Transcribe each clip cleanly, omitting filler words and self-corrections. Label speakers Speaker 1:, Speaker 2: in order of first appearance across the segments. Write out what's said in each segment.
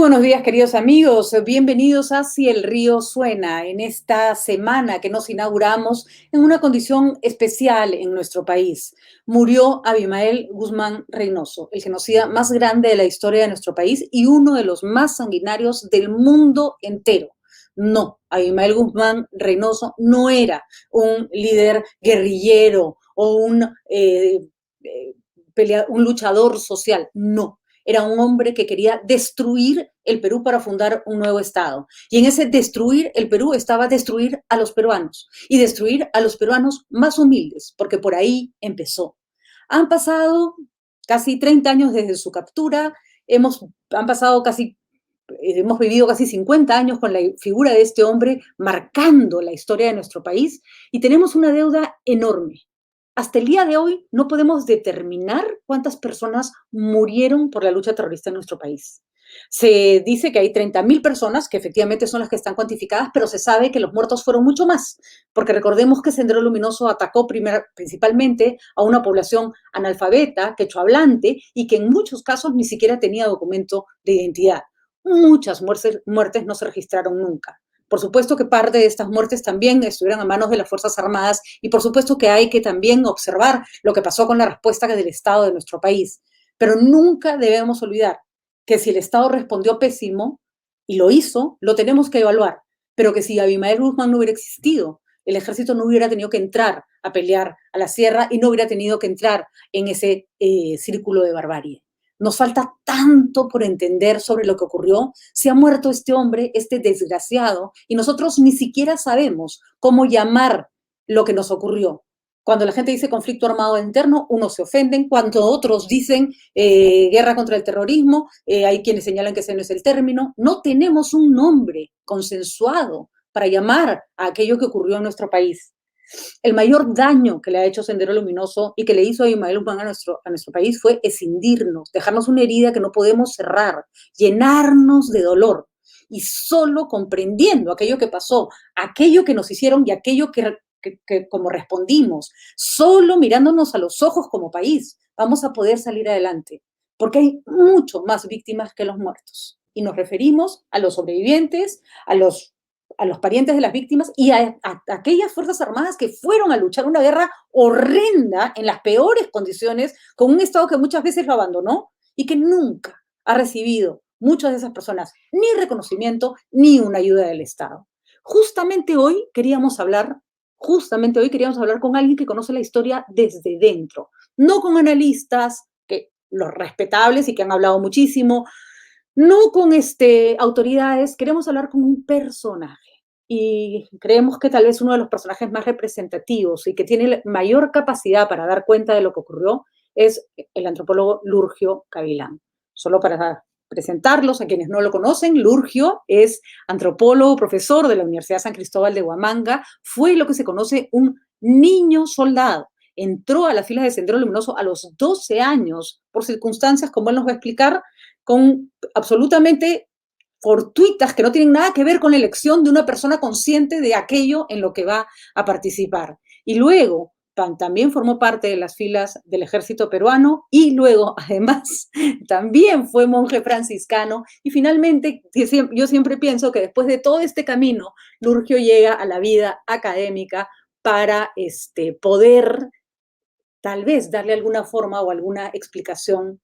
Speaker 1: buenos días, queridos amigos. Bienvenidos a Si el río suena, en esta semana que nos inauguramos en una condición especial en nuestro país. Murió Abimael Guzmán Reynoso, el genocida más grande de la historia de nuestro país y uno de los más sanguinarios del mundo entero. No, Abimael Guzmán Reynoso no era un líder guerrillero o un luchador social, no. Era un hombre que quería destruir el Perú para fundar un nuevo Estado. Y en ese destruir el Perú estaba destruir a los peruanos y destruir a los peruanos más humildes, porque por ahí empezó. Han pasado casi 30 años desde su captura, hemos vivido casi 50 años con la figura de este hombre marcando la historia de nuestro país y tenemos una deuda enorme. Hasta el día de hoy no podemos determinar cuántas personas murieron por la lucha terrorista en nuestro país. Se dice que hay 30.000 personas, que efectivamente son las que están cuantificadas, pero se sabe que los muertos fueron mucho más, porque recordemos que Sendero Luminoso atacó principalmente a una población analfabeta, quechohablante, y que en muchos casos ni siquiera tenía documento de identidad. Muchas muertes no se registraron nunca. Por supuesto que parte de estas muertes también estuvieron a manos de las Fuerzas Armadas y por supuesto que hay que también observar lo que pasó con la respuesta del Estado de nuestro país. Pero nunca debemos olvidar que si el Estado respondió pésimo, y lo hizo, lo tenemos que evaluar, pero que si Abimael Guzmán no hubiera existido, el ejército no hubiera tenido que entrar a pelear a la sierra y no hubiera tenido que entrar en ese círculo de barbarie. Nos falta tanto por entender sobre lo que ocurrió. Se ha muerto este hombre, este desgraciado, y nosotros ni siquiera sabemos cómo llamar lo que nos ocurrió. Cuando la gente dice conflicto armado interno, unos se ofenden. Cuando otros dicen guerra contra el terrorismo, hay quienes señalan que ese no es el término. No tenemos un nombre consensuado para llamar a aquello que ocurrió en nuestro país. El mayor daño que le ha hecho Sendero Luminoso y que le hizo a Abimael Guzmán a nuestro país fue escindirnos, dejarnos una herida que no podemos cerrar, llenarnos de dolor. Y solo comprendiendo aquello que pasó, aquello que nos hicieron y aquello que como respondimos, solo mirándonos a los ojos como país, vamos a poder salir adelante. Porque hay mucho más víctimas que los muertos. Y nos referimos a los sobrevivientes, a los parientes de las víctimas y a aquellas Fuerzas Armadas que fueron a luchar una guerra horrenda en las peores condiciones con un Estado que muchas veces lo abandonó y que nunca ha recibido muchas de esas personas ni reconocimiento ni una ayuda del Estado. Justamente hoy queríamos hablar con alguien que conoce la historia desde dentro, no con analistas, que los respetables y que han hablado muchísimo, no con autoridades, queremos hablar con un personaje. Y creemos que tal vez uno de los personajes más representativos y que tiene mayor capacidad para dar cuenta de lo que ocurrió es el antropólogo Lurgio Cavilán. Solo para presentarlos a quienes no lo conocen, Lurgio es antropólogo, profesor de la Universidad San Cristóbal de Huamanga, fue lo que se conoce un niño soldado. Entró a las filas de Sendero Luminoso a los 12 años, por circunstancias, como él nos va a explicar, con absolutamente fortuitas que no tienen nada que ver con la elección de una persona consciente de aquello en lo que va a participar. Y luego también formó parte de las filas del ejército peruano y luego, además, también fue monje franciscano. Y finalmente, yo siempre pienso que después de todo este camino, Lurgio llega a la vida académica para poder tal vez darle alguna forma o alguna explicación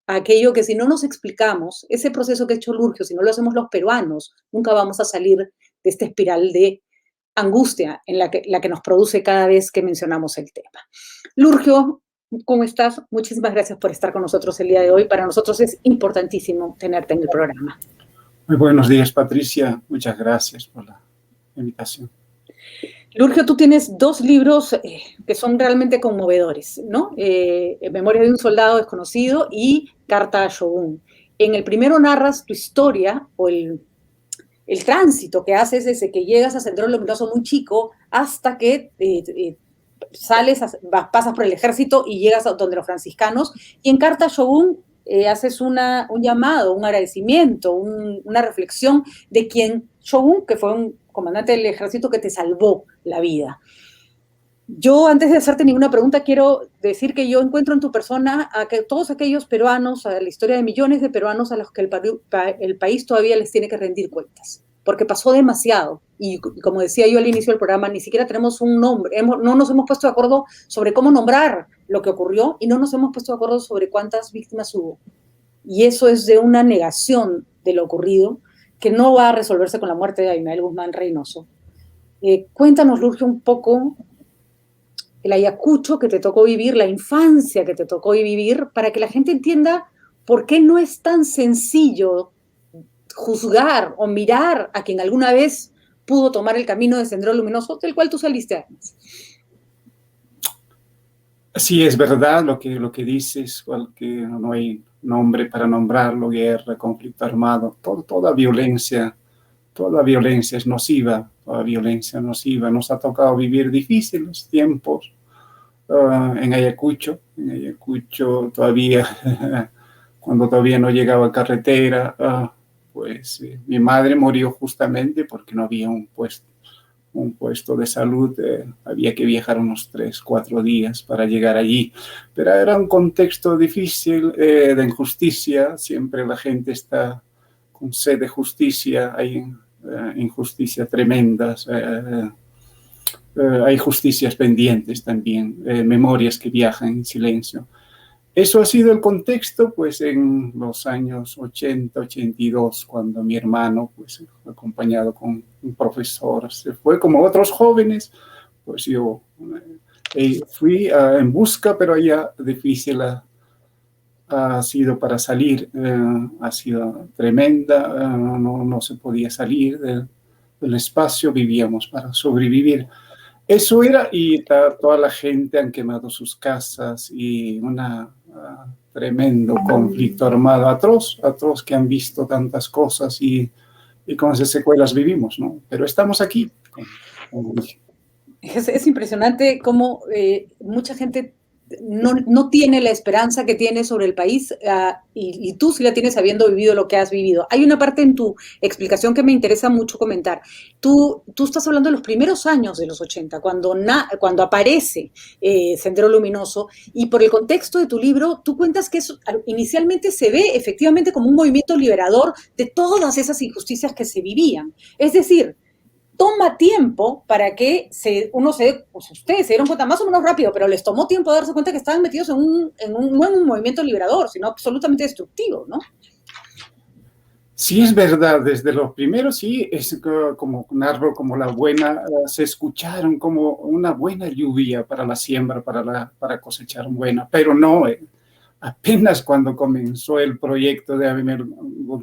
Speaker 1: a aquello que si no nos explicamos, ese proceso que ha hecho Lurgio, si no lo hacemos los peruanos, nunca vamos a salir de esta espiral de angustia en la que nos produce cada vez que mencionamos el tema. Lurgio, ¿cómo estás? Muchísimas gracias por estar con nosotros el día de hoy. Para nosotros es importantísimo tenerte en el programa.
Speaker 2: Muy buenos días, Patricia. Muchas gracias por la invitación.
Speaker 1: Lurgio, tú tienes dos libros que son realmente conmovedores, ¿no? Memoria de un soldado desconocido y Carta a Shogun. En el primero narras tu historia o el tránsito que haces desde que llegas a Sendero Luminoso muy chico hasta que pasas por el ejército y llegas a donde los franciscanos. Y en Carta a Shogun haces un llamado, un agradecimiento, una reflexión de quien, Shogun, que fue un comandante del ejército que te salvó la vida. Yo, antes de hacerte ninguna pregunta, quiero decir que yo encuentro en tu persona a que todos aquellos peruanos, a la historia de millones de peruanos a los que el país todavía les tiene que rendir cuentas, porque pasó demasiado. Y como decía yo al inicio del programa, ni siquiera tenemos un nombre, no nos hemos puesto de acuerdo sobre cómo nombrar lo que ocurrió y no nos hemos puesto de acuerdo sobre cuántas víctimas hubo. Y eso es de una negación de lo ocurrido que no va a resolverse con la muerte de Abimael Guzmán Reynoso. Cuéntanos, Lurge, un poco el Ayacucho que te tocó vivir, la infancia que te tocó vivir, para que la gente entienda por qué no es tan sencillo juzgar o mirar a quien alguna vez pudo tomar el camino de Sendero Luminoso, del cual tú saliste además.
Speaker 2: Sí, es verdad lo que dices, que no hay nombre para nombrarlo: guerra, conflicto armado, toda violencia es nociva, toda violencia nociva. Nos ha tocado vivir difíciles tiempos en Ayacucho todavía, cuando todavía no llegaba carretera, pues mi madre murió justamente porque no había un puesto de salud, había que viajar unos 3, 4 días para llegar allí, pero era un contexto difícil, de injusticia. Siempre la gente está con sed de justicia, hay injusticias tremendas, hay justicias pendientes también, memorias que viajan en silencio. Eso ha sido el contexto, pues, en los años 80, 82, cuando mi hermano, pues, acompañado con un profesor, se fue como otros jóvenes. Pues yo fui en busca, pero ya difícil ha sido para salir, ha sido tremenda, no se podía salir del espacio, vivíamos para sobrevivir. Eso era, y toda la gente han quemado sus casas, y tremendo conflicto armado, atroz, que han visto tantas cosas, y con esas secuelas vivimos, ¿no? Pero estamos aquí.
Speaker 1: Es impresionante cómo mucha gente no tiene la esperanza que tiene sobre el país, y tú sí la tienes habiendo vivido lo que has vivido. Hay una parte en tu explicación que me interesa mucho comentar. Tú estás hablando de los primeros años de los 80, cuando aparece Sendero Luminoso, y por el contexto de tu libro, tú cuentas que eso inicialmente se ve efectivamente como un movimiento liberador de todas esas injusticias que se vivían. Es decir, toma tiempo para que pues ustedes se dieron cuenta más o menos rápido, pero les tomó tiempo darse cuenta que estaban metidos no en un movimiento liberador, sino absolutamente destructivo, ¿no?
Speaker 2: Sí, es verdad, desde los primeros sí, es como un árbol, como la buena, se escucharon como una buena lluvia para la siembra, para cosechar buena, pero no, apenas cuando comenzó el proyecto de Abimael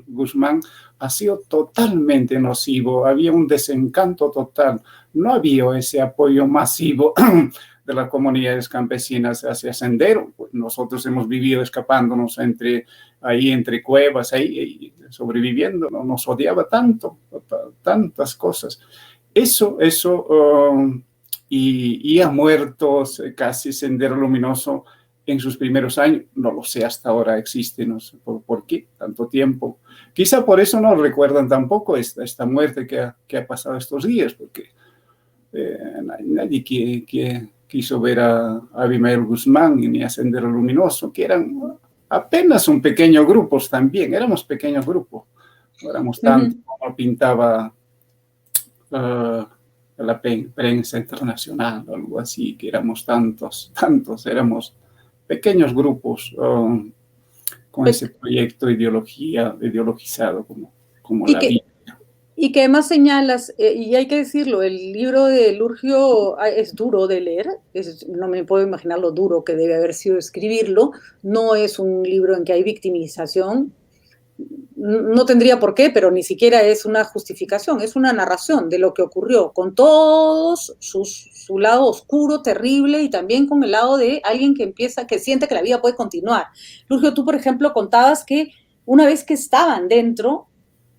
Speaker 2: Guzmán, ha sido totalmente nocivo, había un desencanto total, no había ese apoyo masivo de las comunidades campesinas hacia Sendero. Pues nosotros hemos vivido escapándonos entre cuevas, ahí sobreviviendo, no nos odiaba tantas cosas. Eso, y ha muerto casi Sendero Luminoso en sus primeros años. No lo sé, hasta ahora existe, no sé por qué tanto tiempo. Quizá por eso no recuerdan tampoco esta muerte que ha pasado estos días, porque nadie quiso ver a Abimael Guzmán ni a Sendero Luminoso, que eran apenas un pequeño grupo también. Éramos pequeños grupos, no éramos tantos como pintaba la prensa internacional o algo así, que éramos tantos, éramos pequeños grupos con ese proyecto ideologizado como la vida.
Speaker 1: Y que además señalas, y hay que decirlo, el libro de Lurgio es duro de leer, no me puedo imaginar lo duro que debe haber sido escribirlo, no es un libro en que hay victimización, no tendría por qué, pero ni siquiera es una justificación, es una narración de lo que ocurrió, con todos su lado oscuro, terrible, y también con el lado de alguien que siente que la vida puede continuar. Lurgio, tú, por ejemplo, contabas que una vez que estaban dentro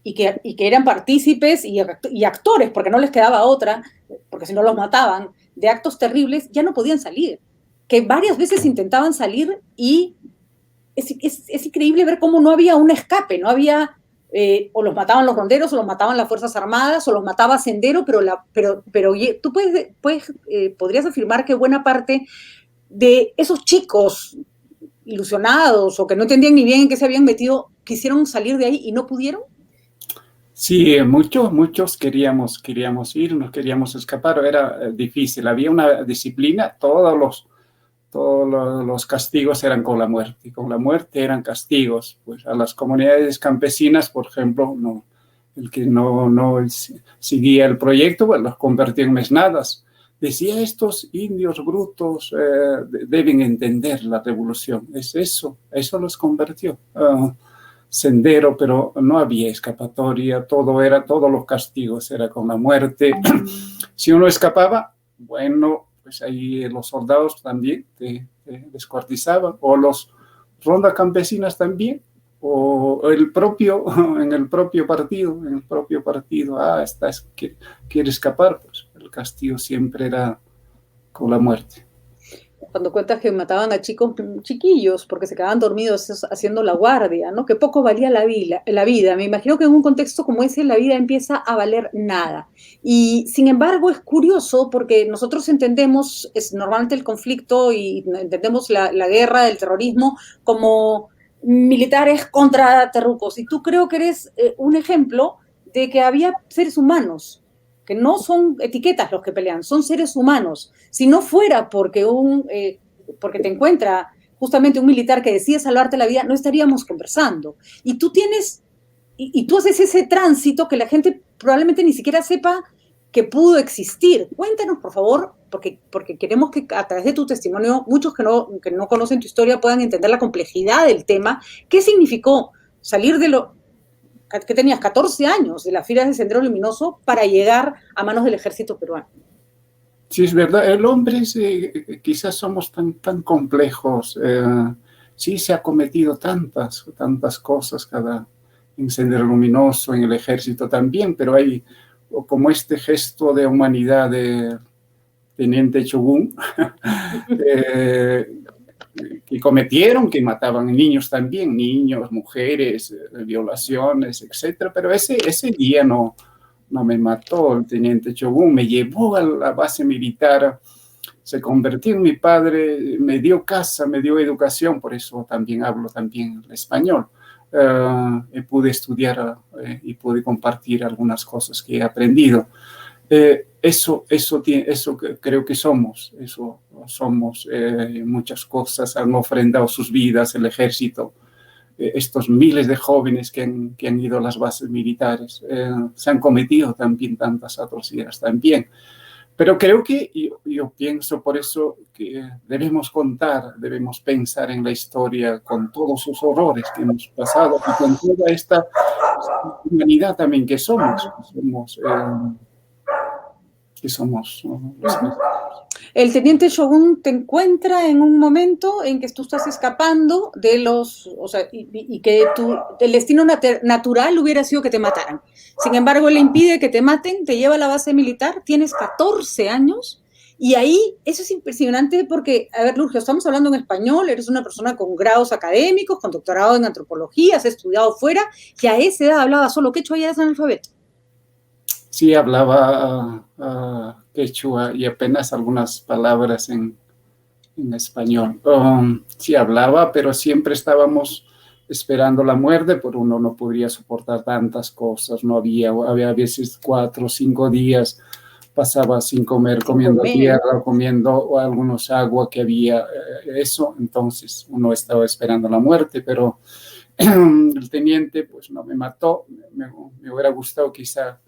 Speaker 1: y que eran partícipes y actores, porque no les quedaba otra, porque si no los mataban, de actos terribles, ya no podían salir, que varias veces intentaban salir, y es increíble ver cómo no había un escape, no había o los mataban los ronderos, o los mataban las Fuerzas Armadas, o los mataba Sendero, pero tú podrías afirmar que buena parte de esos chicos ilusionados o que no entendían ni bien en qué se habían metido, quisieron salir de ahí y no pudieron.
Speaker 2: Sí, muchos queríamos irnos, queríamos escapar, era difícil, había una disciplina, todos los castigos eran con la muerte eran castigos, pues a las comunidades campesinas, por ejemplo, no, el que no seguía el proyecto, pues los convertía en mesnadas. Decía, estos indios brutos deben entender la revolución, es eso los convirtió. Sendero, pero no había escapatoria, todos los castigos era con la muerte. Si uno escapaba, bueno, pues ahí los soldados también te descuartizaban, o los rondas campesinas también, o en el propio partido, quiere escapar, pues el castigo siempre era con la muerte.
Speaker 1: Cuando cuentas que mataban a chicos chiquillos porque se quedaban dormidos haciendo la guardia, ¿no? Que poco valía la vida. Me imagino que en un contexto como ese la vida empieza a valer nada. Y sin embargo es curioso porque nosotros entendemos normalmente el conflicto y entendemos la guerra, el terrorismo como militares contra terrucos. Y tú creo que eres un ejemplo de que había seres humanos que no son etiquetas los que pelean, son seres humanos. Si no fuera porque te encuentra justamente un militar que decide salvarte la vida, no estaríamos conversando. Y tú haces ese tránsito que la gente probablemente ni siquiera sepa que pudo existir. Cuéntanos, por favor, porque queremos que a través de tu testimonio, muchos que no conocen tu historia puedan entender la complejidad del tema. ¿Qué significó salir de lo que tenías 14 años de las filas de Sendero Luminoso para llegar a manos del ejército peruano?
Speaker 2: Sí, es verdad, el hombre quizás somos tan complejos, sí se ha cometido tantas cosas en Sendero Luminoso, en el ejército también, pero hay como este gesto de humanidad de Teniente Chogún, que mataban niños también, niños, mujeres, violaciones, etcétera, pero ese día no me mató el Teniente Chogún, me llevó a la base militar, se convirtió en mi padre, me dio casa, me dio educación, por eso también hablo también el español. Pude estudiar y pude compartir algunas cosas que he aprendido. Eso creo que somos, muchas cosas, han ofrendado sus vidas, el ejército, estos miles de jóvenes que han ido a las bases militares, se han cometido también tantas atrocidades también. Pero creo que yo pienso por eso que debemos pensar en la historia con todos sus horrores que hemos pasado y con toda esta humanidad también que somos
Speaker 1: El teniente Shogun te encuentra en un momento en que tú estás escapando de y que el destino natural hubiera sido que te mataran. Sin embargo, él le impide que te maten, te lleva a la base militar, tienes 14 años y ahí eso es impresionante porque, a ver, Lurgio, estamos hablando en español, eres una persona con grados académicos, con doctorado en antropología, has estudiado fuera, y a esa edad hablaba solo quechua y eres analfabeto.
Speaker 2: Sí, hablaba quechua y apenas algunas palabras en español. Sí hablaba, pero siempre estábamos esperando la muerte, porque uno no podría soportar tantas cosas. No había veces 4 o 5 días, pasaba sin comer, comiendo tierra, comiendo algunos agua que había, eso. Entonces uno estaba esperando la muerte, pero el teniente pues no me mató. Me hubiera gustado quizá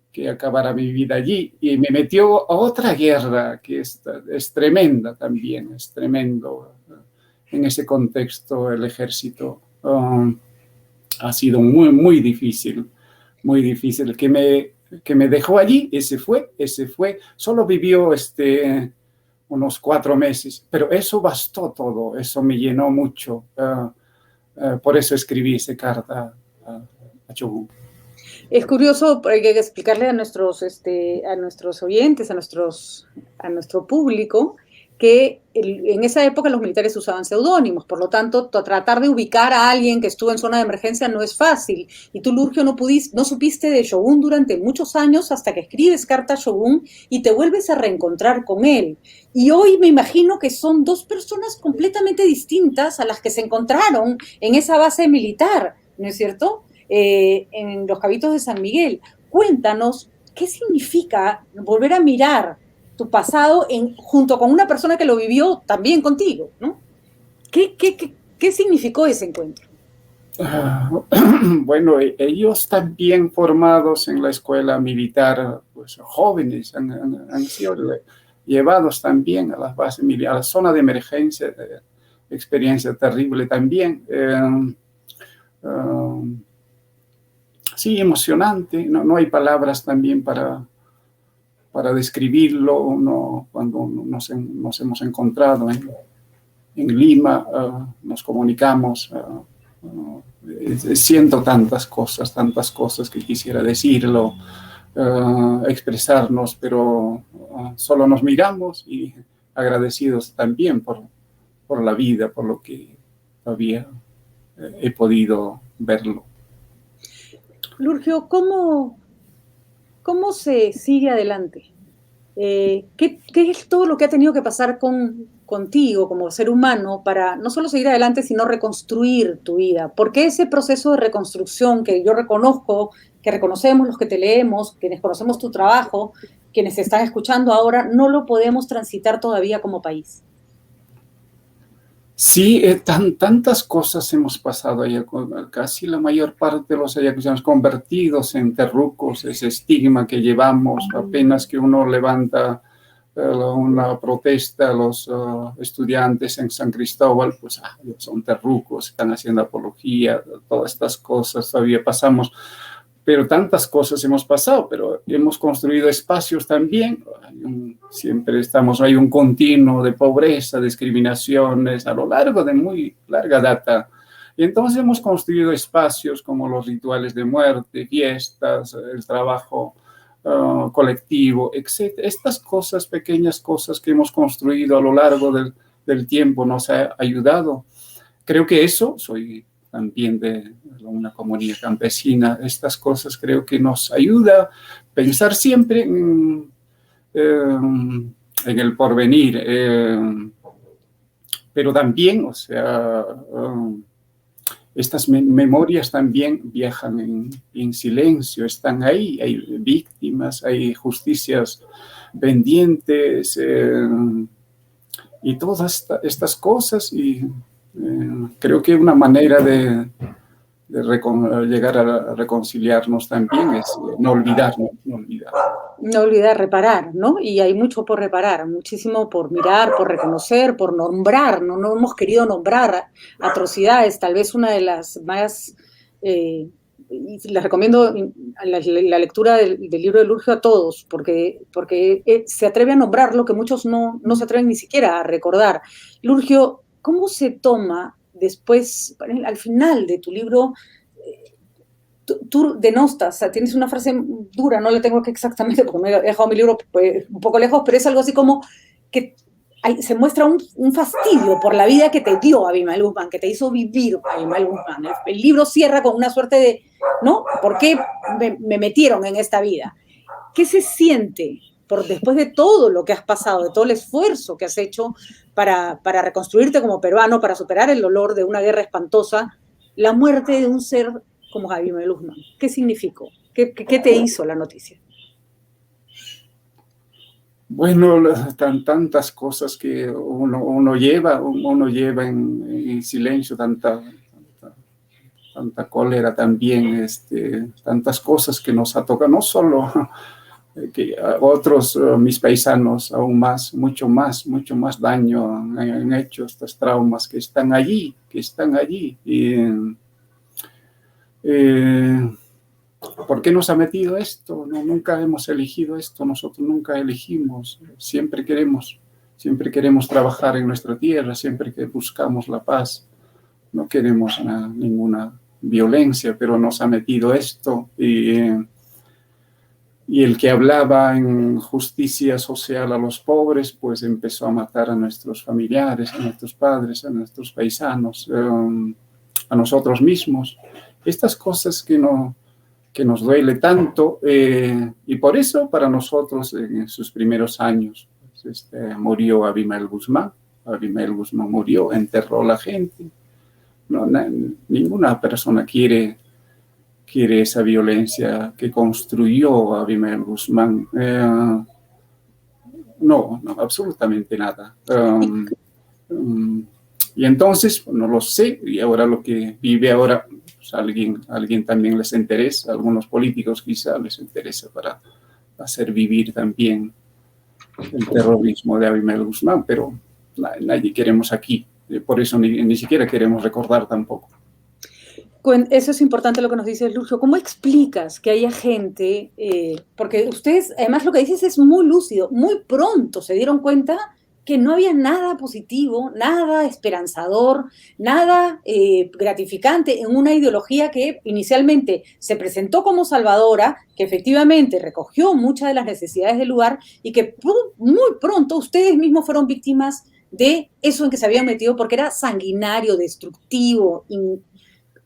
Speaker 2: que acabara mi vida allí, y me metió a otra guerra que es tremenda también, es tremendo. En ese contexto el ejército ha sido muy difícil, que me dejó allí, ese fue, solo vivió unos 4 meses, pero eso bastó todo, eso me llenó mucho, por eso escribí esa carta a Chogún.
Speaker 1: Es curioso, hay que explicarle a nuestros oyentes, a nuestro público, que en esa época los militares usaban seudónimos, por lo tanto, tratar de ubicar a alguien que estuvo en zona de emergencia no es fácil. Y tú, Lurgio, no supiste de Shogun durante muchos años hasta que escribes Carta a Shogun y te vuelves a reencontrar con él. Y hoy me imagino que son dos personas completamente distintas a las que se encontraron en esa base militar, ¿no es cierto? En los Cabitos de San Miguel. Cuéntanos, ¿qué significa volver a mirar tu pasado junto con una persona que lo vivió también contigo, ¿no? ¿Qué significó ese encuentro?
Speaker 2: Bueno, ellos también formados en la escuela militar, pues jóvenes, han sido llevados también a las bases militares, a la zona de emergencia, experiencia terrible también. Sí, emocionante, no hay palabras también para describirlo. Cuando nos hemos encontrado en Lima, nos comunicamos, siento tantas cosas que quisiera decirlo, expresarnos, pero solo nos miramos y agradecidos también por la vida, por lo que todavía he podido verlo.
Speaker 1: Lurgio, ¿cómo se sigue adelante? ¿Qué es todo lo que ha tenido que pasar contigo como ser humano para no solo seguir adelante, sino reconstruir tu vida? ¿Por qué ese proceso de reconstrucción que yo reconozco, que reconocemos los que te leemos, quienes conocemos tu trabajo, quienes te están escuchando ahora, no lo podemos transitar todavía como país?
Speaker 2: Sí, tantas cosas hemos pasado allá, casi la mayor parte de los ayacuchanos convertidos en terrucos, ese estigma que llevamos, apenas que uno levanta una protesta a los estudiantes en San Cristóbal, pues son terrucos, están haciendo apología, todas estas cosas todavía pasamos. Pero tantas cosas hemos pasado, pero hemos construido espacios también. Hay un continuo de pobreza, discriminaciones a lo largo de muy larga data. Y entonces hemos construido espacios como los rituales de muerte, fiestas, el trabajo colectivo, etc. Estas cosas, pequeñas cosas que hemos construido a lo largo del tiempo nos ha ayudado. Creo que eso, soy también de una comunidad campesina, estas cosas creo que nos ayuda a pensar siempre en el porvenir, pero también, o sea, estas memorias también viajan en silencio, están ahí, hay víctimas, hay justicias pendientes y todas estas cosas, y creo que una manera de llegar a reconciliarnos también es no olvidar.
Speaker 1: No olvidar reparar, ¿no? Y hay mucho por reparar, muchísimo por mirar, por reconocer, por nombrar, no hemos querido nombrar atrocidades, tal vez una de las más, y les recomiendo la lectura del libro de Lurgio a todos, porque se atreve a nombrar lo que muchos no se atreven ni siquiera a recordar. Lurgio, ¿cómo se toma después, al final de tu libro, tú denostas, o sea, tienes una frase dura, no la tengo aquí exactamente porque me he dejado mi libro pues, un poco lejos, pero es algo así como que se muestra un fastidio por la vida que te dio Abimael Guzmán, que te hizo vivir Abimael Guzmán. El libro cierra con una suerte de, ¿no? ¿Por qué me metieron en esta vida? ¿Qué se siente después de todo lo que has pasado, de todo el esfuerzo que has hecho para reconstruirte como peruano, para superar el dolor de una guerra espantosa, la muerte de un ser como Abimael Guzmán? ¿Qué significó? ¿Qué te hizo la noticia?
Speaker 2: Bueno, tantas cosas que uno lleva en silencio, tanta cólera también, tantas cosas que nos ha tocado, no solo que a otros, mis paisanos, aún más, mucho más daño han hecho estos traumas que están allí. Y, ¿por qué nos ha metido esto? No, nunca hemos elegido esto, nosotros nunca elegimos, siempre queremos trabajar en nuestra tierra, siempre que buscamos la paz, no queremos ninguna violencia, pero nos ha metido esto y Y el que hablaba en justicia social a los pobres, pues empezó a matar a nuestros familiares, a nuestros padres, a nuestros paisanos, a nosotros mismos. Estas cosas que nos duele tanto, y por eso para nosotros en sus primeros años murió Abimael Guzmán. Abimael Guzmán murió, enterró a la gente. No, ninguna persona quiere esa violencia que construyó Abimael Guzmán. No, absolutamente nada. Y entonces, no lo sé, y ahora lo que vive ahora, pues alguien también les interesa, algunos políticos quizá les interesa para hacer vivir también el terrorismo de Abimael Guzmán, pero nadie queremos aquí, por eso ni siquiera queremos recordar tampoco.
Speaker 1: Eso es importante lo que nos dice Lucio. ¿Cómo explicas que haya gente, porque ustedes, además lo que dices es muy lúcido, muy pronto se dieron cuenta que no había nada positivo, nada esperanzador, nada gratificante en una ideología que inicialmente se presentó como salvadora, que efectivamente recogió muchas de las necesidades del lugar y que muy pronto ustedes mismos fueron víctimas de eso en que se habían metido porque era sanguinario, destructivo,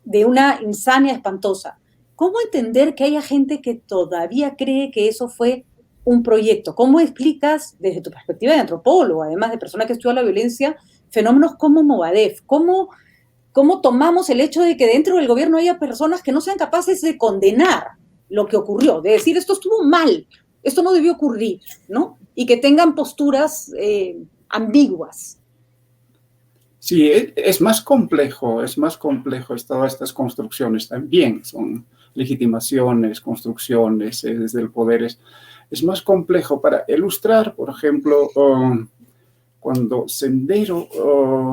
Speaker 1: de una insania espantosa. ¿Cómo entender que haya gente que todavía cree que eso fue un proyecto? ¿Cómo explicas, desde tu perspectiva de antropólogo, además de persona que estudia la violencia, fenómenos como Movadef? ¿Cómo tomamos el hecho de que dentro del gobierno haya personas que no sean capaces de condenar lo que ocurrió, de decir esto estuvo mal, esto no debió ocurrir, ¿no? Y que tengan posturas ambiguas.
Speaker 2: Sí, es más complejo todas estas construcciones también, son legitimaciones, construcciones desde el poder, es más complejo. Para ilustrar, por ejemplo, cuando Sendero,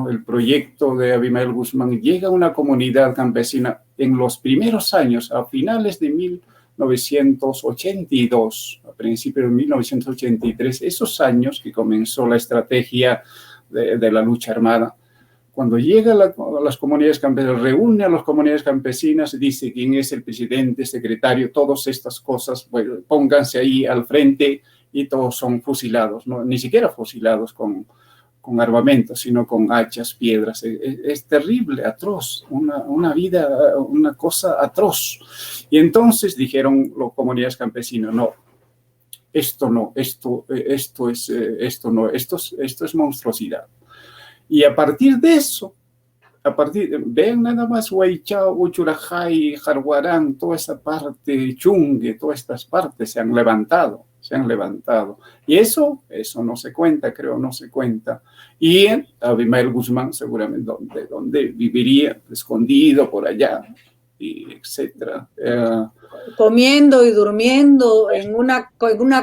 Speaker 2: el proyecto de Abimael Guzmán, llega a una comunidad campesina en los primeros años, a finales de 1982, a principios de 1983, esos años que comenzó la estrategia de la lucha armada. Cuando llega a las comunidades campesinas, reúne a las comunidades campesinas, dice quién es el presidente, secretario, todas estas cosas, bueno, pónganse ahí al frente y todos son fusilados, ¿no? Ni siquiera fusilados con armamento, sino con hachas, piedras. Es terrible, atroz, una vida, una cosa atroz. Y entonces dijeron las comunidades campesinas, no, esto es monstruosidad. Y a partir de eso, vean nada más Huaychao, Uchurajay, Jarguarán, toda esa parte, Chungue, todas estas partes se han levantado. Y eso no se cuenta, creo, no se cuenta. Y Abimael Guzmán seguramente donde viviría, escondido por allá, y etcétera.
Speaker 1: Comiendo y durmiendo en una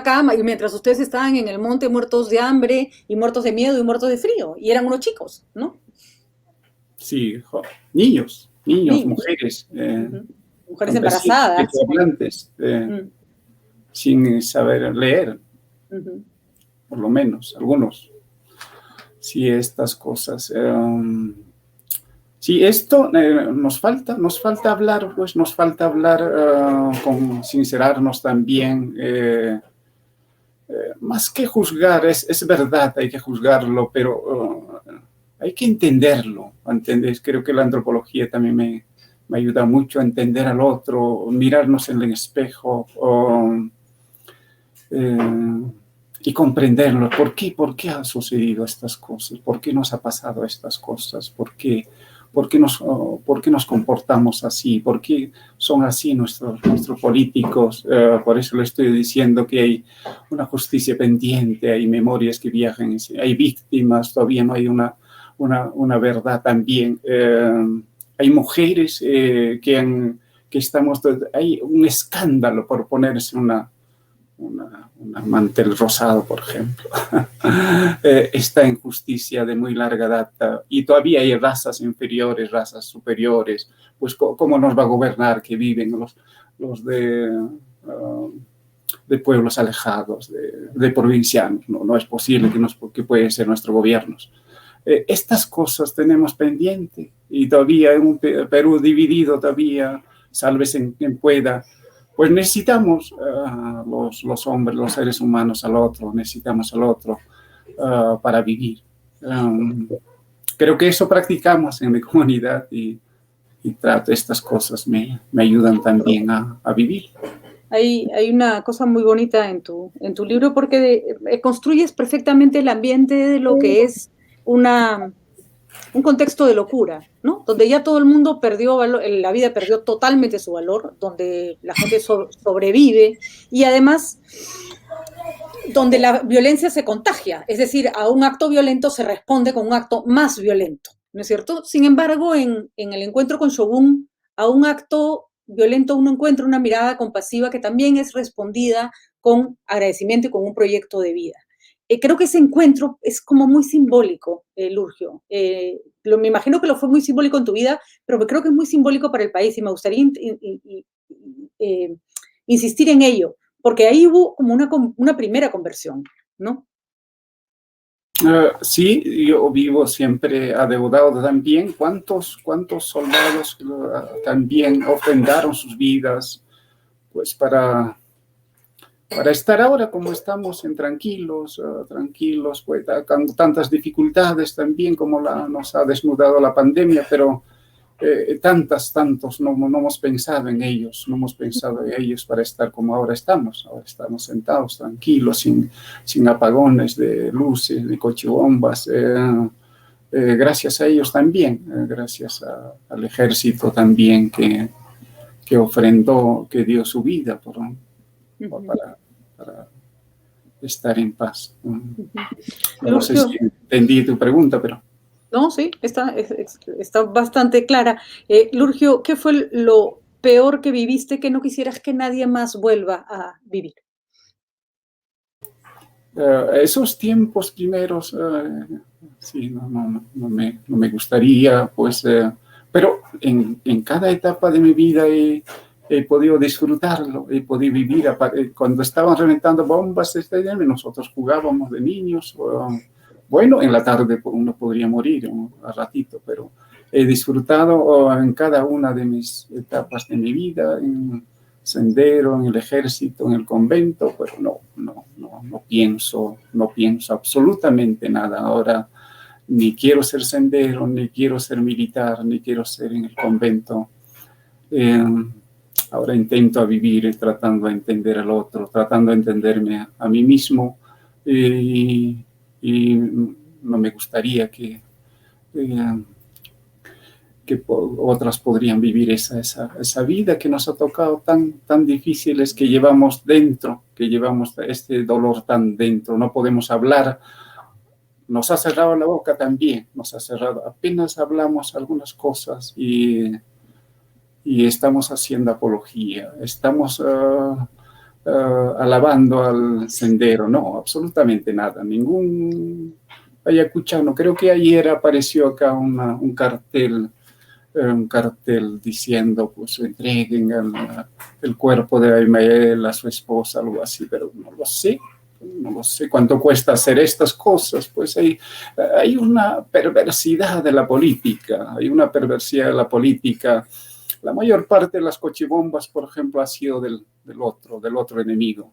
Speaker 1: cama, y mientras ustedes estaban en el monte muertos de hambre y muertos de miedo y muertos de frío, y eran unos chicos, ¿no?
Speaker 2: Sí, niños. Mujeres.
Speaker 1: Mujeres embarazadas.
Speaker 2: Hablantes, sin saber leer, por lo menos, algunos. Sí, estas cosas. Sí, esto nos falta hablar, pues nos falta hablar, sincerarnos también, más que juzgar, es verdad, hay que juzgarlo, pero hay que entenderlo, ¿entiendes? Creo que la antropología también me ayuda mucho a entender al otro, mirarnos en el espejo, y comprenderlo. ¿Por qué han sucedido estas cosas? ¿Por qué nos ha pasado estas cosas? ¿Por qué nos comportamos así? ¿Por qué son así nuestros políticos? Por eso le estoy diciendo que hay una justicia pendiente, hay memorias que viajan, hay víctimas, todavía no hay una verdad también. Hay mujeres que estamos... Hay un escándalo por ponerse un mantel rosado, por ejemplo. Esta injusticia de muy larga data, y todavía hay razas inferiores, razas superiores, pues ¿cómo nos va a gobernar que viven los de pueblos alejados, de provincianos? No es posible que pueden ser nuestros gobiernos. Estas cosas tenemos pendiente, y todavía en un Perú dividido, todavía, sálvese quien pueda, pues necesitamos los hombres, los seres humanos al otro, necesitamos al otro para vivir. Creo que eso practicamos en mi comunidad y trato estas cosas, me ayudan también a vivir.
Speaker 1: Hay una cosa muy bonita en tu libro porque construyes perfectamente el ambiente de lo que es un contexto de locura, ¿no? Donde ya todo el mundo perdió valor, la vida perdió totalmente su valor, donde la gente sobrevive y además donde la violencia se contagia, es decir, a un acto violento se responde con un acto más violento, ¿no es cierto? Sin embargo, en el encuentro con Shogun, a un acto violento uno encuentra una mirada compasiva que también es respondida con agradecimiento y con un proyecto de vida. Creo que ese encuentro es como muy simbólico, Lurgio. Me imagino que lo fue muy simbólico en tu vida, pero creo que es muy simbólico para el país y me gustaría insistir en ello, porque ahí hubo como una primera conversión, ¿no?
Speaker 2: Sí, yo vivo siempre adeudado también. ¿Cuántos soldados también ofrendaron sus vidas pues para estar ahora como estamos, tranquilos, pues, con tantas dificultades también como nos ha desnudado la pandemia, pero tantos, no hemos pensado en ellos, para estar como ahora estamos sentados tranquilos, sin apagones de luces, de cochebombas, gracias a ellos también, gracias al ejército también que ofrendó, que dio su vida para estar en paz. No sé si entendí tu pregunta, pero...
Speaker 1: No, sí, está bastante clara. Lurgio, ¿qué fue lo peor que viviste que no quisieras que nadie más vuelva a vivir?
Speaker 2: Esos tiempos primeros, sí, no me gustaría, pues, pero en cada etapa de mi vida he podido disfrutarlo, he podido vivir. Cuando estaban reventando bombas, nosotros jugábamos de niños. Bueno, en la tarde uno podría morir a ratito, pero he disfrutado en cada una de mis etapas de mi vida, en sendero, en el ejército, en el convento, pero no pienso absolutamente nada ahora. Ni quiero ser sendero, ni quiero ser militar, ni quiero ser en el convento. Ahora intento vivir tratando de entender al otro, tratando de entenderme a mí mismo, y no me gustaría que otras podrían vivir esa vida que nos ha tocado tan difíciles, que llevamos dentro, que llevamos este dolor tan dentro, no podemos hablar, nos ha cerrado la boca también, apenas hablamos algunas cosas y estamos haciendo apología, estamos alabando al sendero, no, absolutamente nada, ningún ayacuchano. Creo que ayer apareció acá un cartel diciendo, pues, entreguen el cuerpo de Abimael a su esposa, algo así, pero no lo sé cuánto cuesta hacer estas cosas. Pues hay una perversidad de la política, La mayor parte de las cochibombas, por ejemplo, ha sido del otro enemigo.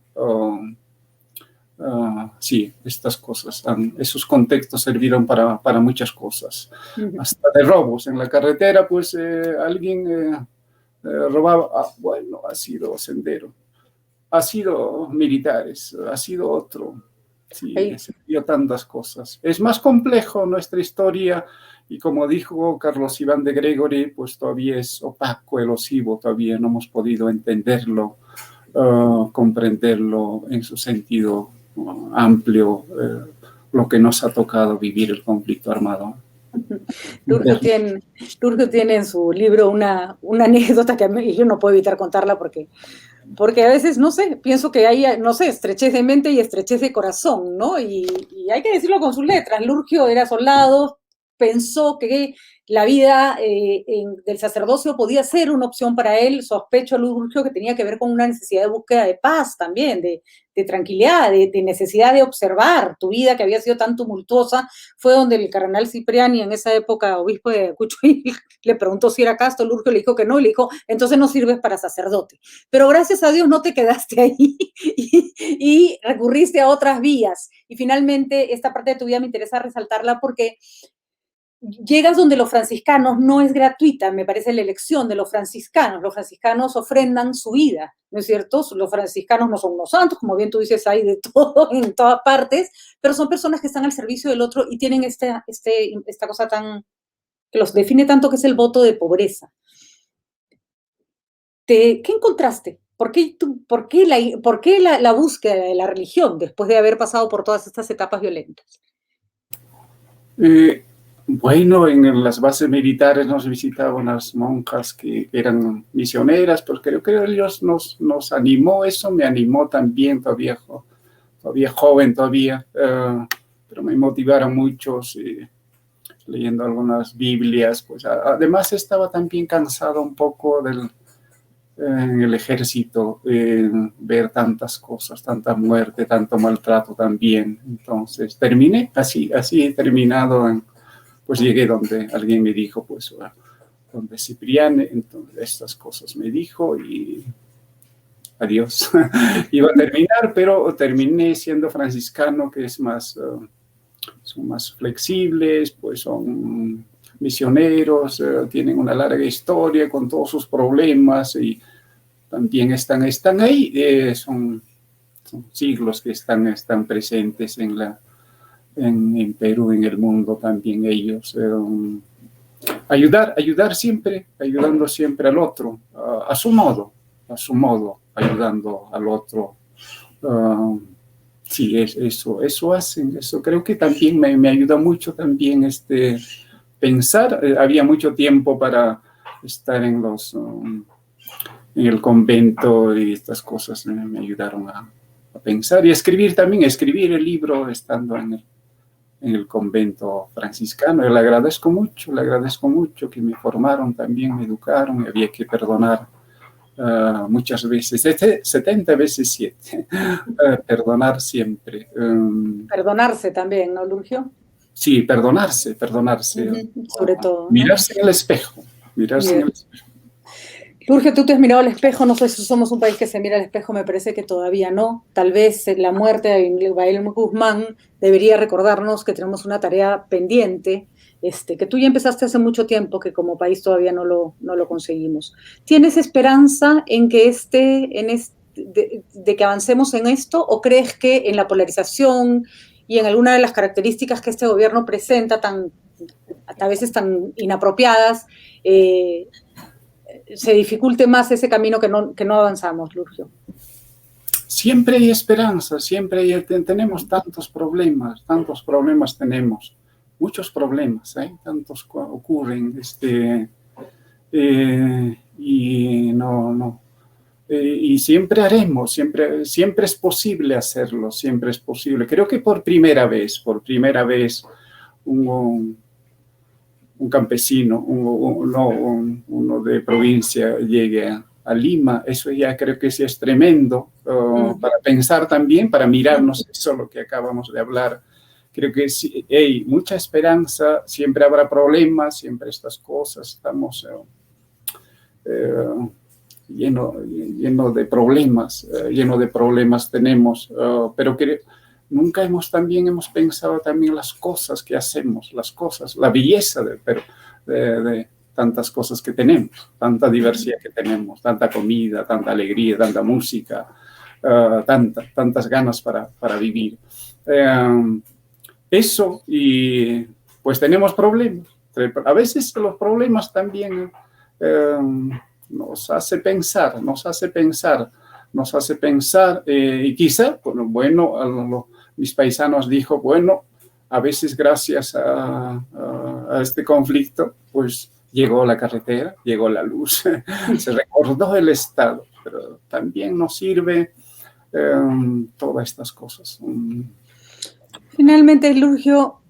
Speaker 2: Sí, estas cosas, esos contextos sirvieron para muchas cosas, hasta de robos en la carretera, pues alguien robaba, bueno, ha sido sendero, ha sido militares, ha sido otro, sí, se dio tantas cosas. Es más complejo nuestra historia y, como dijo Carlos Iván de Gregory, pues todavía es opaco, erosivo, todavía no hemos podido entenderlo, comprenderlo en su sentido amplio, lo que nos ha tocado vivir el conflicto armado.
Speaker 1: Lurgio tiene en su libro una anécdota que yo no puedo evitar contarla porque a veces, no sé, pienso que hay, no sé, estrechez de mente y estrechez de corazón, ¿no? Y hay que decirlo con sus letras. Lurgio era soldado, pensó que la vida del sacerdocio podía ser una opción para él. Sospecho, Lurgio, que tenía que ver con una necesidad de búsqueda de paz también, de tranquilidad, de necesidad de observar tu vida que había sido tan tumultuosa. Fue donde el cardenal Cipriani, en esa época obispo de Cuchuy, le preguntó si era casto. Lurgio le dijo que no, y le dijo, entonces no sirves para sacerdote. Pero gracias a Dios no te quedaste ahí y recurriste a otras vías. Y finalmente esta parte de tu vida me interesa resaltarla porque llegas donde los franciscanos no es gratuita, me parece la elección de los franciscanos ofrendan su vida, ¿no es cierto? Los franciscanos no son unos santos, como bien tú dices, hay de todo en todas partes, pero son personas que están al servicio del otro y tienen esta cosa tan, que los define tanto, que es el voto de pobreza. ¿Qué encontraste? ¿Por qué la búsqueda de la religión después de haber pasado por todas estas etapas violentas?
Speaker 2: Bueno, en las bases militares nos visitaban las monjas que eran misioneras, pues creo que Dios nos animó, eso me animó también, todavía joven, pero me motivaron mucho, sí, leyendo algunas Biblias, pues además estaba también cansado un poco en el ejército, ver tantas cosas, tanta muerte, tanto maltrato también. Entonces terminé así he terminado, pues llegué donde alguien me dijo, pues donde Cipriani, entonces estas cosas me dijo y adiós. Iba a terminar, pero terminé siendo franciscano, que es son más flexibles, pues son misioneros, tienen una larga historia con todos sus problemas y también están ahí, son siglos que están presentes en Perú, en el mundo también ellos. Ayudando siempre al otro, a su modo, ayudando al otro. Sí, eso hacen, eso creo que también me ayuda mucho también pensar. Había mucho tiempo para estar en el convento y estas cosas me ayudaron a pensar y escribir el libro estando en el convento franciscano. Le agradezco mucho que me formaron también, me educaron, y había que perdonar muchas veces, 70 veces 7, perdonar siempre.
Speaker 1: Perdonarse también, ¿no, Lurgio?
Speaker 2: Sí, perdonarse.
Speaker 1: Sobre todo, ¿no?
Speaker 2: Mirarse en el espejo.
Speaker 1: Lurgio, tú te has mirado al espejo, no sé si somos un país que se mira al espejo, me parece que todavía no. Tal vez la muerte de Ismael Guzmán debería recordarnos que tenemos una tarea pendiente, que tú ya empezaste hace mucho tiempo, que como país todavía no lo conseguimos. ¿Tienes esperanza en que de que avancemos en esto, o crees que en la polarización y en alguna de las características que este gobierno presenta, a veces tan inapropiadas, se dificulte más ese camino que no avanzamos, Lurgio?
Speaker 2: Siempre hay esperanza, tenemos tantos problemas tenemos, muchos problemas, tantos ocurren, y y siempre haremos, siempre es posible hacerlo, siempre es posible. Creo que por primera vez, un campesino, uno de provincia llegue a Lima, eso ya creo que sí es tremendo, para pensar también, para mirarnos eso, lo que acabamos de hablar. Creo que sí, hay mucha esperanza, siempre habrá problemas, siempre estas cosas, estamos lleno de problemas tenemos, pero que nunca hemos pensado también las cosas que hacemos, la belleza de tantas cosas que tenemos, tanta diversidad que tenemos, tanta comida, tanta alegría, tanta música, tantas ganas para vivir. Eso, y pues tenemos problemas. A veces los problemas también nos hace pensar, y quizá, mis paisanos dijo, bueno, a veces gracias a este conflicto, pues llegó la carretera, llegó la luz, se recordó el Estado, pero también nos sirve todas estas cosas.
Speaker 1: Finalmente, Lurgio,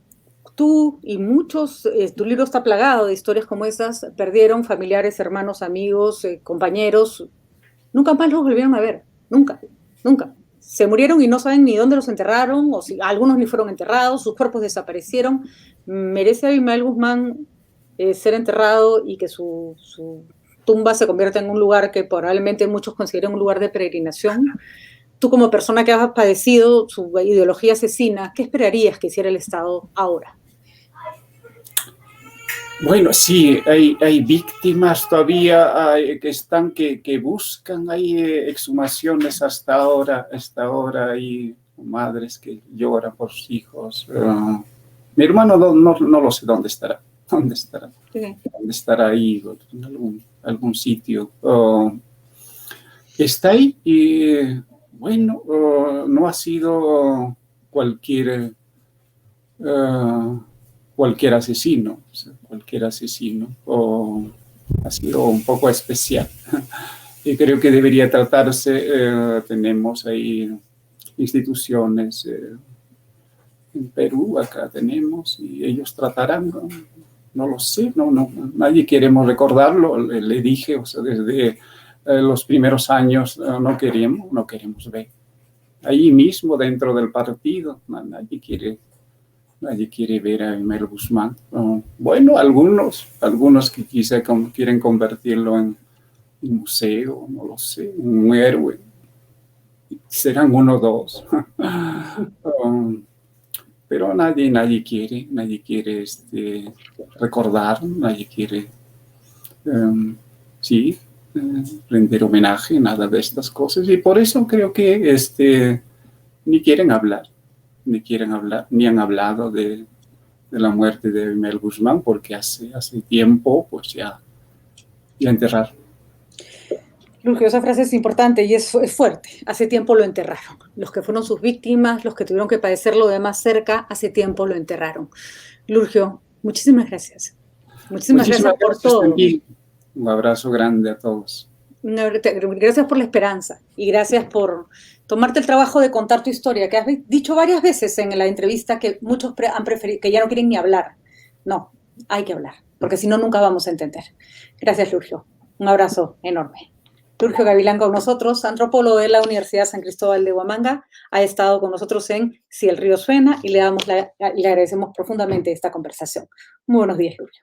Speaker 1: Tú y muchos, tu libro está plagado de historias como esas, perdieron familiares, hermanos, amigos, compañeros, nunca más los volvieron a ver, nunca, nunca. Se murieron y no saben ni dónde los enterraron, o si algunos ni fueron enterrados, sus cuerpos desaparecieron. Merece Abimael Guzmán ser enterrado y que su tumba se convierta en un lugar que probablemente muchos consideren un lugar de peregrinación. Tú, como persona que has padecido su ideología asesina, ¿qué esperarías que hiciera el Estado ahora?
Speaker 2: Bueno, sí, hay víctimas todavía que buscan, hay exhumaciones hasta ahora hay madres que lloran por sus hijos. Mi hermano no lo sé dónde estará,
Speaker 1: Sí.
Speaker 2: dónde estará ahí, en algún sitio. Está ahí y bueno, no ha sido cualquier... cualquier asesino, o sea, ha sido un poco especial. Y creo que debería tratarse, tenemos ahí instituciones en Perú, acá tenemos, y ellos tratarán, no lo sé, nadie queremos recordarlo, le dije, o sea, desde los primeros años no queremos ver. Ahí mismo, dentro del partido, nadie quiere ver a Abimael Guzmán. Bueno, algunos que quizá quieren convertirlo en un museo, no lo sé, un héroe. Serán uno o dos. Pero nadie quiere recordar, nadie quiere, sí, rendir homenaje, nada de estas cosas. Y por eso creo que ni quieren hablar, ni han hablado de la muerte de Abimael Guzmán, porque hace tiempo, pues ya enterraron.
Speaker 1: Lurgio, esa frase es importante y es fuerte. Hace tiempo lo enterraron. Los que fueron sus víctimas, los que tuvieron que padecerlo de más cerca, hace tiempo lo enterraron. Lurgio, muchísimas gracias. Muchísimas gracias por todo.
Speaker 2: También. Un abrazo grande a todos.
Speaker 1: Gracias por la esperanza y gracias por tomarte el trabajo de contar tu historia, que has dicho varias veces en la entrevista que muchos han preferido, que ya no quieren ni hablar. No, hay que hablar, porque si no, nunca vamos a entender. Gracias, Lurgio. Un abrazo enorme. Lurgio Gavilán con nosotros, antropólogo de la Universidad San Cristóbal de Huamanga, ha estado con nosotros en Si el río suena y le agradecemos profundamente esta conversación. Muy buenos días, Lurgio.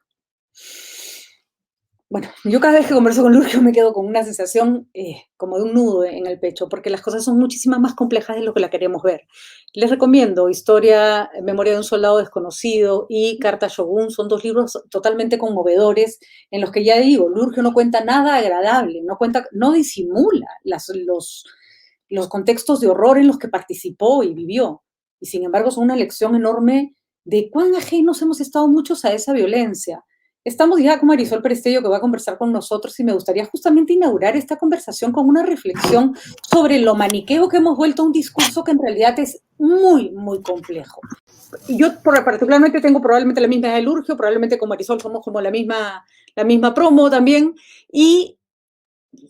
Speaker 1: Bueno, yo cada vez que converso con Lurgio me quedo con una sensación como de un nudo en el pecho, porque las cosas son muchísimas más complejas de lo que la queremos ver. Les recomiendo Historia, Memoria de un soldado desconocido y Carta Shogun. Son dos libros totalmente conmovedores en los que, ya digo, Lurgio no cuenta nada agradable, no disimula los contextos de horror en los que participó y vivió. Y sin embargo son una lección enorme de cuán ajenos hemos estado muchos a esa violencia. Estamos ya con Marisol Perestello, que va a conversar con nosotros, y me gustaría justamente inaugurar esta conversación con una reflexión sobre lo maniqueo que hemos vuelto a un discurso que en realidad es muy, muy complejo. Yo particularmente tengo probablemente la misma edad de Lurgio, probablemente con Marisol somos como la misma promo también, y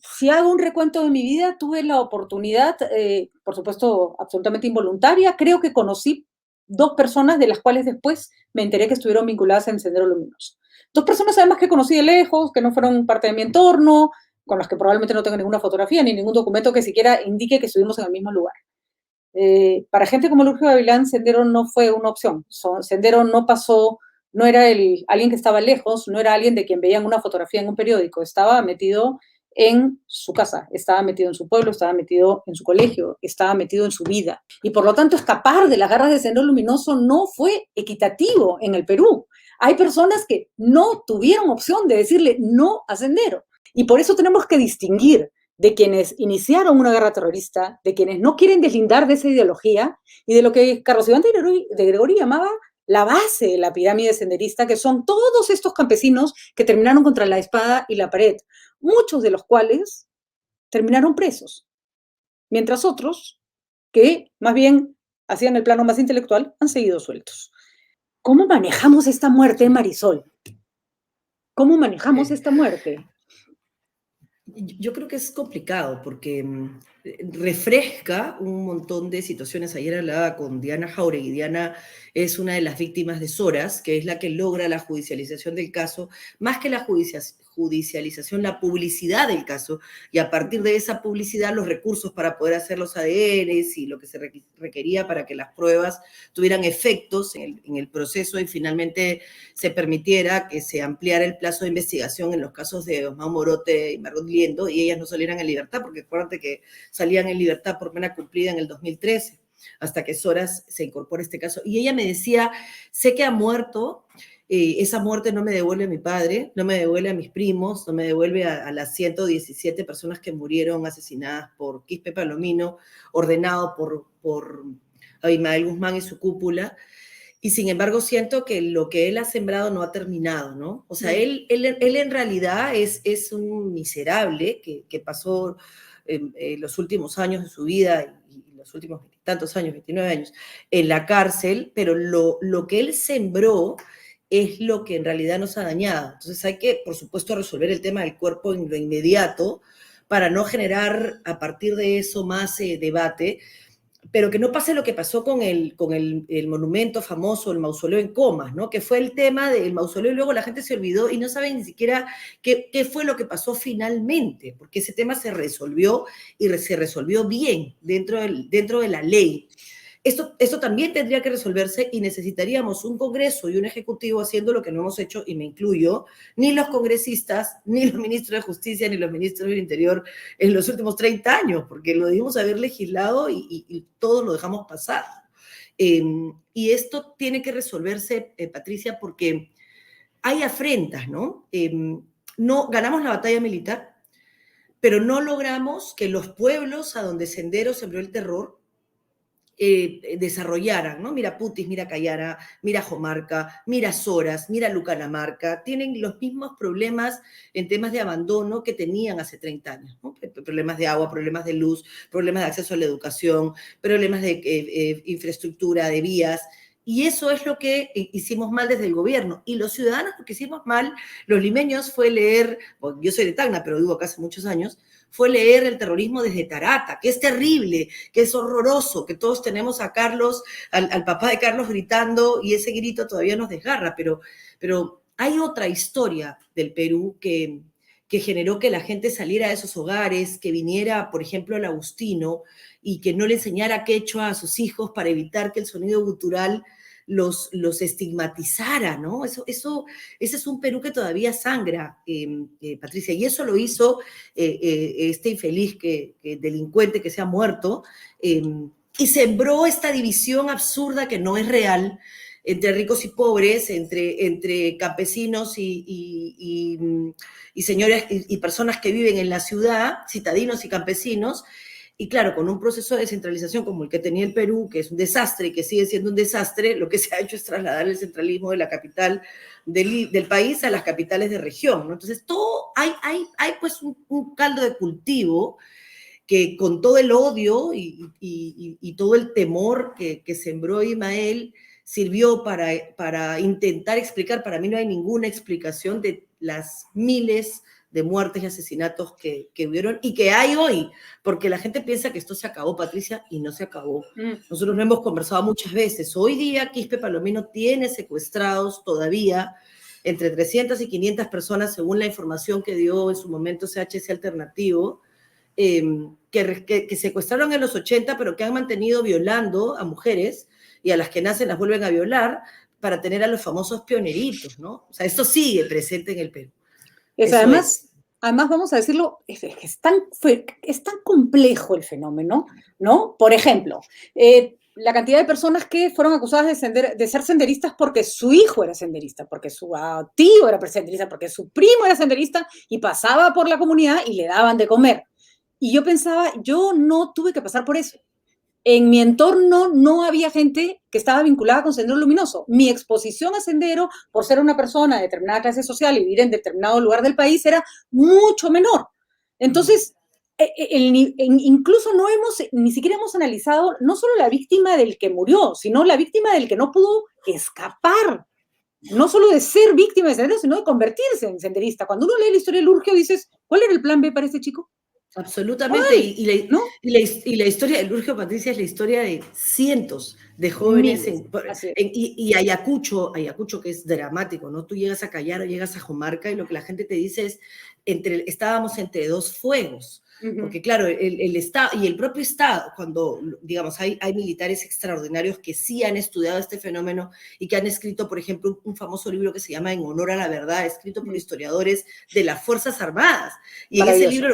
Speaker 1: si hago un recuento de mi vida, tuve la oportunidad, por supuesto absolutamente involuntaria, creo que conocí dos personas de las cuales después me enteré que estuvieron vinculadas en Sendero Luminoso. Dos personas además que conocí de lejos, que no fueron parte de mi entorno, con las que probablemente no tengo ninguna fotografía ni ningún documento que siquiera indique que estuvimos en el mismo lugar. Para gente como Lurgio Gavilán, Sendero no fue una opción. Sendero no pasó, no era alguien que estaba lejos, no era alguien de quien veían una fotografía en un periódico, estaba metido en su casa, estaba metido en su pueblo, estaba metido en su colegio, estaba metido en su vida. Y por lo tanto, escapar de las garras de Sendero Luminoso no fue equitativo en el Perú. Hay personas que no tuvieron opción de decirle no a Sendero. Y por eso tenemos que distinguir de quienes iniciaron una guerra terrorista, de quienes no quieren deslindar de esa ideología y de lo que Carlos Iván de Gregorio llamaba la base de la pirámide senderista, que son todos estos campesinos que terminaron contra la espada y la pared, muchos de los cuales terminaron presos, mientras otros, que más bien hacían el plano más intelectual, han seguido sueltos. ¿Cómo manejamos esta muerte, Marisol? ¿Cómo manejamos esta muerte?
Speaker 3: Yo creo que es complicado porque refresca un montón de situaciones. Ayer hablaba con Diana Jauregui. Diana es una de las víctimas de Soras, que es la que logra la judicialización del caso, más que la judicialización, la publicidad del caso, y a partir de esa publicidad los recursos para poder hacer los ADNs y lo que se requería para que las pruebas tuvieran efectos en el proceso y finalmente se permitiera que se ampliara el plazo de investigación en los casos de Osmao Morote y Margot Liendo, y ellas no salieran en libertad, porque acuérdate que salían en libertad por pena cumplida en el 2013, hasta que Soras se incorpora a este caso. Y ella me decía, sé que ha muerto, esa muerte no me devuelve a mi padre, no me devuelve a mis primos, no me devuelve a las 117 personas que murieron asesinadas por Quispe Palomino, ordenado por Abimael Guzmán y su cúpula. Y sin embargo siento que lo que él ha sembrado no ha terminado, ¿no? O sea, él en realidad es un miserable que pasó los últimos años de su vida y los últimos tantos años, 29 años, en la cárcel, pero lo que él sembró es lo que en realidad nos ha dañado. Entonces hay que, por supuesto, resolver el tema del cuerpo en lo inmediato para no generar a partir de eso más debate, pero que no pase lo que pasó con el monumento famoso, el mausoleo en Comas, ¿no? Que fue el tema del mausoleo y luego la gente se olvidó y no saben ni siquiera qué fue lo que pasó finalmente, porque ese tema se resolvió y se resolvió bien dentro de la ley. Esto también tendría que resolverse y necesitaríamos un Congreso y un Ejecutivo haciendo lo que no hemos hecho, y me incluyo, ni los congresistas, ni los ministros de Justicia, ni los ministros del Interior en los últimos 30 años, porque lo debimos haber legislado y todo lo dejamos pasar. Y esto tiene que resolverse, Patricia, porque hay afrentas, ¿no? No ganamos la batalla militar, pero no logramos que los pueblos a donde Sendero sembró el terror desarrollaran, ¿no? Mira Putis, mira Cayara, mira Jomarca, mira Soras, mira Lucanamarca, tienen los mismos problemas en temas de abandono que tenían hace 30 años, ¿no? Problemas de agua, problemas de luz, problemas de acceso a la educación, problemas de infraestructura, de vías, y eso es lo que hicimos mal desde el gobierno. Y los ciudadanos, lo que hicimos mal, los limeños, fue leer, bueno, yo soy de Tacna, pero vivo acá hace muchos años, fue leer el terrorismo desde Tarata, que es terrible, que es horroroso, que todos tenemos a Carlos, al papá de Carlos gritando, y ese grito todavía nos desgarra, pero hay otra historia del Perú que generó que la gente saliera de esos hogares, que viniera, por ejemplo, el Agustino, y que no le enseñara quechua a sus hijos para evitar que el sonido gutural los estigmatizara, ¿no? Ese es un Perú que todavía sangra, Patricia, y eso lo hizo este infeliz delincuente que se ha muerto, y sembró esta división absurda que no es real entre ricos y pobres, entre campesinos y señores y personas que viven en la ciudad, citadinos y campesinos. Y claro, con un proceso de descentralización como el que tenía el Perú, que es un desastre y que sigue siendo un desastre, lo que se ha hecho es trasladar el centralismo de la capital del país a las capitales de región, ¿no? Entonces, hay pues un caldo de cultivo que con todo el odio y todo el temor que sembró Ismael, sirvió para intentar explicar. Para mí no hay ninguna explicación de las miles de muertes y asesinatos que hubieron y que hay hoy, porque la gente piensa que esto se acabó, Patricia, y no se acabó. Nosotros lo hemos conversado muchas veces. Hoy día Quispe Palomino tiene secuestrados todavía entre 300 y 500 personas, según la información que dio en su momento CHC Alternativo, que secuestraron en los 80, pero que han mantenido violando a mujeres, y a las que nacen las vuelven a violar para tener a los famosos pioneritos, ¿no? O sea, esto sigue presente en el Perú.
Speaker 1: Además, vamos a decirlo, es tan complejo el fenómeno, ¿no? Por ejemplo, la cantidad de personas que fueron acusadas de ser senderistas porque su hijo era senderista, porque su tío era senderista, porque su primo era senderista y pasaba por la comunidad y le daban de comer. Y yo pensaba, yo no tuve que pasar por eso. En mi entorno no había gente que estaba vinculada con Sendero Luminoso. Mi exposición a Sendero, por ser una persona de determinada clase social y vivir en determinado lugar del país, era mucho menor. Entonces, incluso ni siquiera hemos analizado no solo la víctima del que murió, sino la víctima del que no pudo escapar no solo de ser víctima de senderismo, sino de convertirse en senderista. Cuando uno lee la historia de Lurgio, dices, ¿cuál era el plan B para este chico?
Speaker 3: Absolutamente,
Speaker 1: ¿No?
Speaker 3: y la historia de Lurgio, Patricia, es la historia de cientos de jóvenes
Speaker 1: Miles, así es.
Speaker 3: y Ayacucho, que es dramático, ¿no? Tú llegas a Callaro, llegas a Jomarca y lo que la gente te dice es, estábamos entre dos fuegos, porque claro, el Estado y el propio Estado, cuando, digamos, hay militares extraordinarios que sí han estudiado este fenómeno y que han escrito, por ejemplo, un famoso libro que se llama En honor a la verdad, escrito por historiadores de las Fuerzas Armadas. Y en ese libro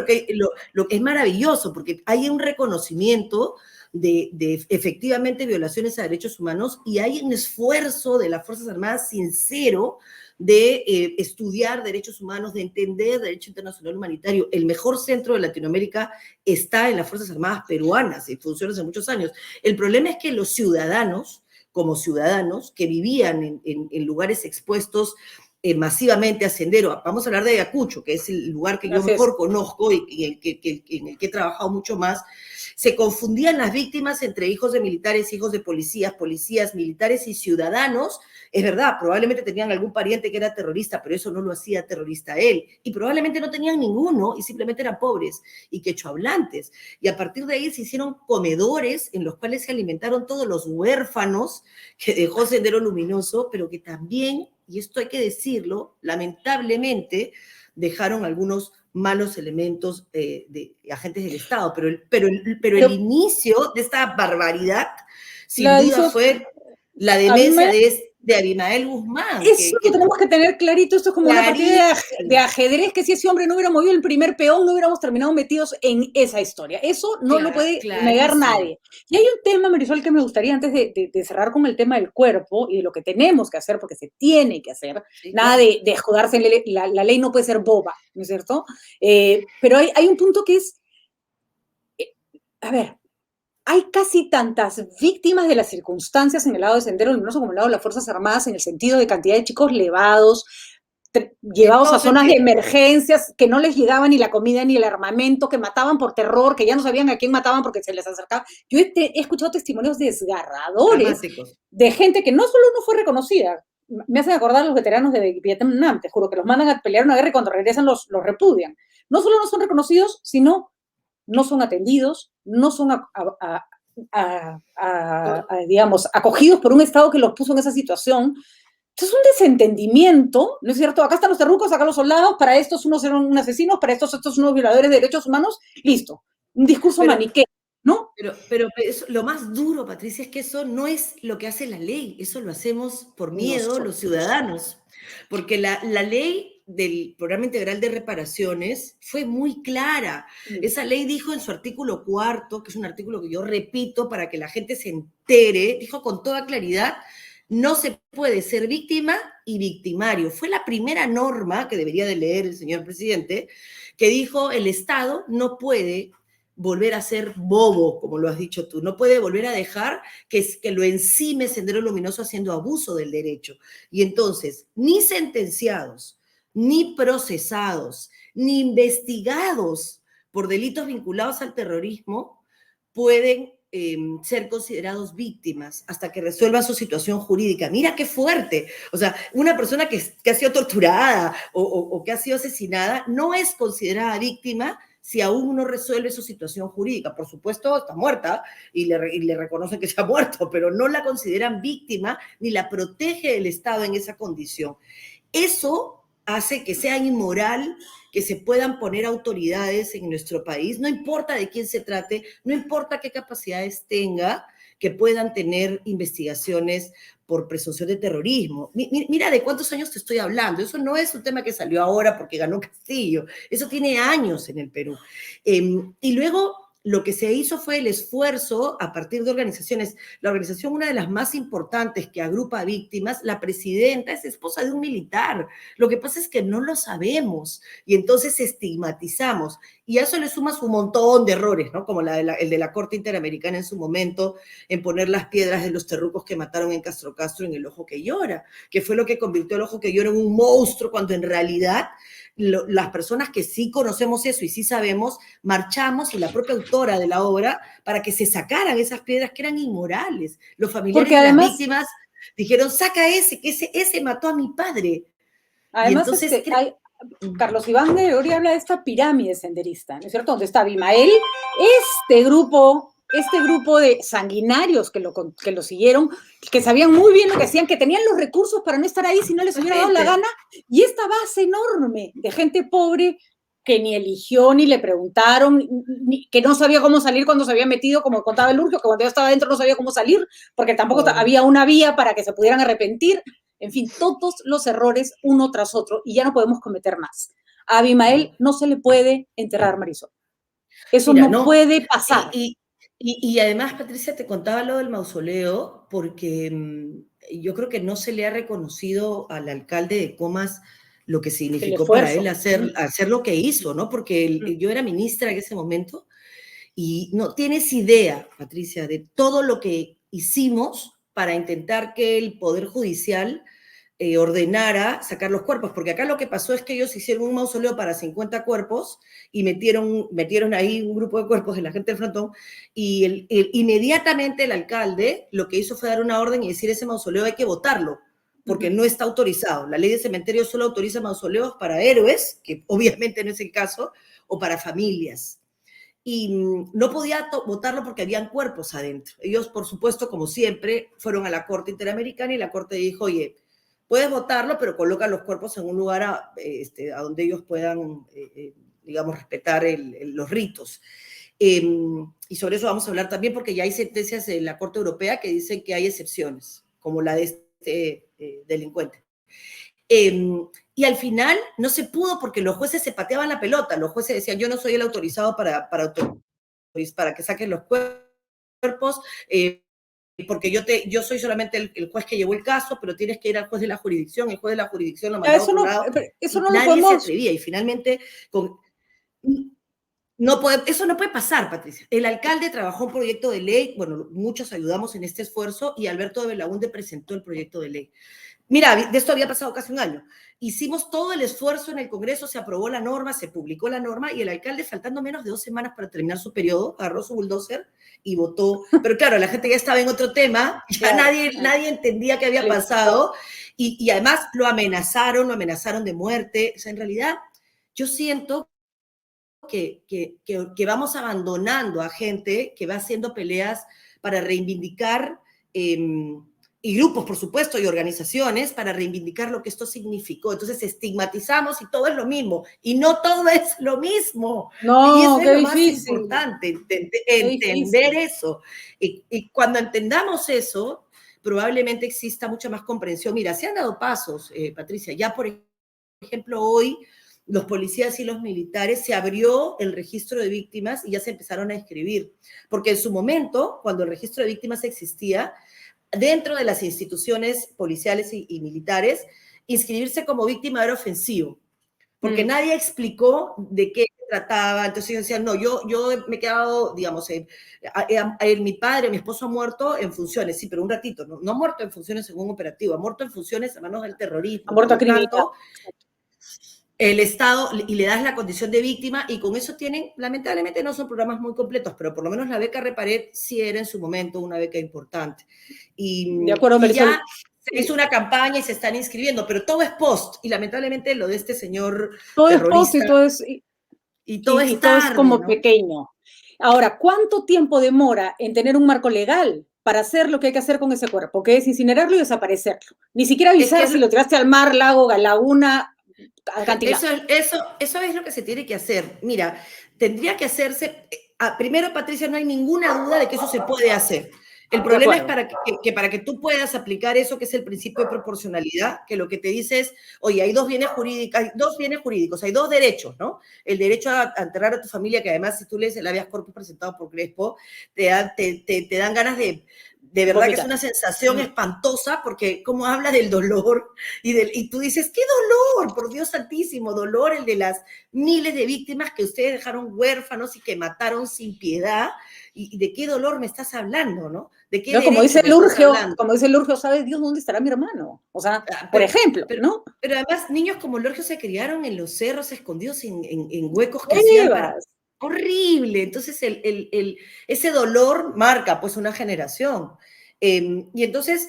Speaker 3: lo que es maravilloso, porque hay un reconocimiento de efectivamente violaciones a derechos humanos y hay un esfuerzo de las Fuerzas Armadas sincero de estudiar derechos humanos, de entender derecho internacional humanitario. El mejor centro de Latinoamérica está en las Fuerzas Armadas peruanas y funciona hace muchos años. El problema es que los ciudadanos, como ciudadanos que vivían en lugares expuestos masivamente a Sendero, vamos a hablar de Ayacucho, que es el lugar que yo mejor conozco y en el que he trabajado mucho más, se confundían las víctimas entre hijos de militares, hijos de policías, policías, militares y ciudadanos. Es verdad, probablemente tenían algún pariente que era terrorista, pero eso no lo hacía terrorista él. Y probablemente no tenían ninguno y simplemente eran pobres y quechohablantes. Y a partir de ahí se hicieron comedores en los cuales se alimentaron todos los huérfanos que dejó Sendero Luminoso, pero que también, y esto hay que decirlo, lamentablemente dejaron algunos malos elementos de agentes del Estado, pero el inicio de esta barbaridad, sin duda, fue la demencia de Abimael Guzmán.
Speaker 1: Eso que tenemos que tener clarito, esto es como una partida de ajedrez, que si ese hombre no hubiera movido el primer peón, no hubiéramos terminado metidos en esa historia. Eso no lo puede negar nadie. Y hay un tema, Marisol, que me gustaría, antes de cerrar con el tema del cuerpo y de lo que tenemos que hacer, porque se tiene que hacer, nada de escudarse en la ley no puede ser boba, ¿no es cierto? Pero hay un punto que es, a ver, hay casi tantas víctimas de las circunstancias en el lado de Sendero Luminoso como en el lado de las Fuerzas Armadas, en el sentido de cantidad de chicos llevados a zonas de emergencias, que no les llegaba ni la comida ni el armamento, que mataban por terror, que ya no sabían a quién mataban porque se les acercaba. Yo he escuchado testimonios desgarradores de gente que no solo no fue reconocida, me hacen acordar a los veteranos de Vietnam, te juro, que los mandan a pelear una guerra y cuando regresan los repudian. No solo no son reconocidos, sino no son atendidos, no son, digamos, acogidos por un Estado que los puso en esa situación. Entonces, un desentendimiento, ¿no es cierto? Acá están los terrucos, acá los soldados, para estos unos eran asesinos, para estos unos violadores de derechos humanos, listo. Un discurso maniqueo, ¿no?
Speaker 3: Pero eso, lo más duro, Patricia, es que eso no es lo que hace la ley, eso lo hacemos por miedo los ciudadanos, porque la ley del Programa Integral de Reparaciones fue muy clara. Esa ley dijo en su artículo 4, que es un artículo que yo repito para que la gente se entere, dijo con toda claridad, no se puede ser víctima y victimario. Fue la primera norma que debería de leer el señor presidente, que dijo el Estado no puede volver a ser bobo, como lo has dicho tú, no puede volver a dejar que lo encime Sendero Luminoso haciendo abuso del derecho. Y entonces, ni sentenciados, ni procesados, ni investigados por delitos vinculados al terrorismo pueden ser considerados víctimas hasta que resuelvan su situación jurídica. Mira qué fuerte. O sea, una persona que ha sido torturada o que ha sido asesinada no es considerada víctima si aún no resuelve su situación jurídica. Por supuesto, está muerta y le reconocen que se ha muerto, pero no la consideran víctima ni la protege el Estado en esa condición. Eso hace que sea inmoral que se puedan poner autoridades en nuestro país, no importa de quién se trate, no importa qué capacidades tenga, que puedan tener investigaciones por presunción de terrorismo. Mira de cuántos años te estoy hablando. Eso no es un tema que salió ahora porque ganó Castillo. Eso tiene años en el Perú. Y luego lo que se hizo fue el esfuerzo a partir de organizaciones. La organización, una de las más importantes que agrupa a víctimas, la presidenta es esposa de un militar. Lo que pasa es que no lo sabemos y entonces estigmatizamos. Y a eso le sumas un montón de errores, ¿no? Como el de la Corte Interamericana en su momento, en poner las piedras de los terrucos que mataron en Castro Castro en el Ojo que Llora, que fue lo que convirtió el Ojo que Llora en un monstruo, cuando en realidad las personas que sí conocemos eso y sí sabemos, marchamos, y la propia autora de la obra, para que se sacaran esas piedras que eran inmorales. Los familiares de las víctimas Dijeron, saca ese, que ese mató a mi padre.
Speaker 1: Además,
Speaker 3: y entonces,
Speaker 1: Carlos Iván de Gregorio habla de esta pirámide senderista, ¿no es cierto? Donde está Abimael, este grupo de sanguinarios que lo siguieron, que sabían muy bien lo que hacían, que tenían los recursos para no estar ahí si no les hubiera dado la gana, y esta base enorme de gente pobre que ni eligió, ni le preguntaron, que no sabía cómo salir cuando se había metido, como contaba el Urgio, que cuando yo estaba adentro no sabía cómo salir, porque tampoco había una vía para que se pudieran arrepentir. En fin, todos los errores uno tras otro y ya no podemos cometer más. A Abimael no se le puede enterrar, Marisol. Eso no puede pasar.
Speaker 3: Y además, Patricia, te contaba lo del mausoleo porque yo creo que no se le ha reconocido al alcalde de Comas lo que significó para él hacer lo que hizo, ¿no? Porque yo era ministra en ese momento y no tienes idea, Patricia, de todo lo que hicimos para intentar que el Poder Judicial ordenara sacar los cuerpos, porque acá lo que pasó es que ellos hicieron un mausoleo para 50 cuerpos y metieron ahí un grupo de cuerpos de la gente del frontón y inmediatamente el alcalde lo que hizo fue dar una orden y decir ese mausoleo hay que botarlo, porque no está autorizado. La ley de cementerio solo autoriza mausoleos para héroes, que obviamente no es el caso, o para familias. Y no podía votarlo porque habían cuerpos adentro. Ellos, por supuesto, como siempre, fueron a la Corte Interamericana y la Corte dijo, oye, puedes votarlo, pero coloca los cuerpos en un lugar a donde ellos puedan, digamos, respetar los ritos. Y sobre eso vamos a hablar también porque ya hay sentencias de la Corte Europea que dicen que hay excepciones, como la de este delincuente. Y al final no se pudo porque los jueces se pateaban la pelota. Los jueces decían, yo no soy el autorizado para que saquen los cuerpos, porque yo soy solamente el juez que llevó el caso, pero tienes que ir al juez de la jurisdicción. El juez de la jurisdicción lo mandó a otro lado. Nadie se atrevía. Y finalmente, eso no puede pasar, Patricia. El alcalde trabajó un proyecto de ley, bueno, muchos ayudamos en este esfuerzo, y Alberto de Belaúnde presentó el proyecto de ley. Mira, de esto había pasado casi un año. Hicimos todo el esfuerzo en el Congreso, se aprobó la norma, se publicó la norma, y el alcalde, faltando menos de 2 semanas para terminar su periodo, agarró su bulldozer y votó. Pero claro, la gente ya estaba en otro tema, ya nadie entendía qué había pasado, y además lo amenazaron de muerte. O sea, en realidad, yo siento que vamos abandonando a gente que va haciendo peleas para reivindicar, y grupos, por supuesto, y organizaciones para reivindicar lo que esto significó. Entonces estigmatizamos y todo es lo mismo, y no todo es lo mismo.
Speaker 1: No,
Speaker 3: y eso
Speaker 1: qué
Speaker 3: es lo
Speaker 1: difícil.
Speaker 3: más importante, entender eso. Y cuando entendamos eso, probablemente exista mucha más comprensión. Mira, se han dado pasos, Patricia, ya por ejemplo hoy los policías y los militares, se abrió el registro de víctimas y ya se empezaron a inscribir, porque en su momento, cuando el registro de víctimas existía, dentro de las instituciones policiales y militares, inscribirse como víctima era ofensivo, porque nadie explicó de qué se trataba. Entonces ellos decían, no, yo me he quedado, digamos, mi padre, mi esposo ha muerto en funciones, sí, pero un ratito, no ha muerto en funciones en un operativo, ha muerto en funciones a manos del terrorismo.
Speaker 1: Ha muerto a criminal.
Speaker 3: El Estado, y le das la condición de víctima, y con eso tienen, lamentablemente no son programas muy completos, pero por lo menos la beca Repared sí era en su momento una beca importante.
Speaker 1: De acuerdo,
Speaker 3: y ya se hizo una campaña y se están inscribiendo, pero todo es post, y lamentablemente lo de este señor
Speaker 1: todo
Speaker 3: terrorista.
Speaker 1: Es post y todo es como, ¿no?, pequeño. Ahora, ¿cuánto tiempo demora en tener un marco legal para hacer lo que hay que hacer con ese cuerpo? Que es incinerarlo y desaparecerlo. Ni siquiera avisar si lo tiraste al mar, lago, laguna, acantilado.
Speaker 3: Eso es lo que se tiene que hacer. Mira, tendría que hacerse. Primero, Patricia, no hay ninguna duda de que eso se puede hacer. El problema es para que tú puedas aplicar eso, que es el principio de proporcionalidad, que lo que te dice es, oye, hay dos bienes jurídicos, hay 2 derechos, ¿no? El derecho a enterrar a tu familia, que además, si tú lees el habeas corpus presentado por Crespo, te dan ganas de verdad que es una sensación espantosa, porque como habla del dolor, y tú dices, ¡qué dolor! Por Dios santísimo, dolor el de las miles de víctimas que ustedes dejaron huérfanos y que mataron sin piedad. ¿Y de qué dolor me estás hablando, no? ¿De qué
Speaker 1: como dice el Urgio, ¿sabe Dios dónde estará mi hermano? O sea, por ejemplo, ¿no?
Speaker 3: Pero además, niños como el Urgio se criaron en los cerros, escondidos en huecos que hacían horrible. Entonces, ese dolor marca, pues, una generación. Y entonces,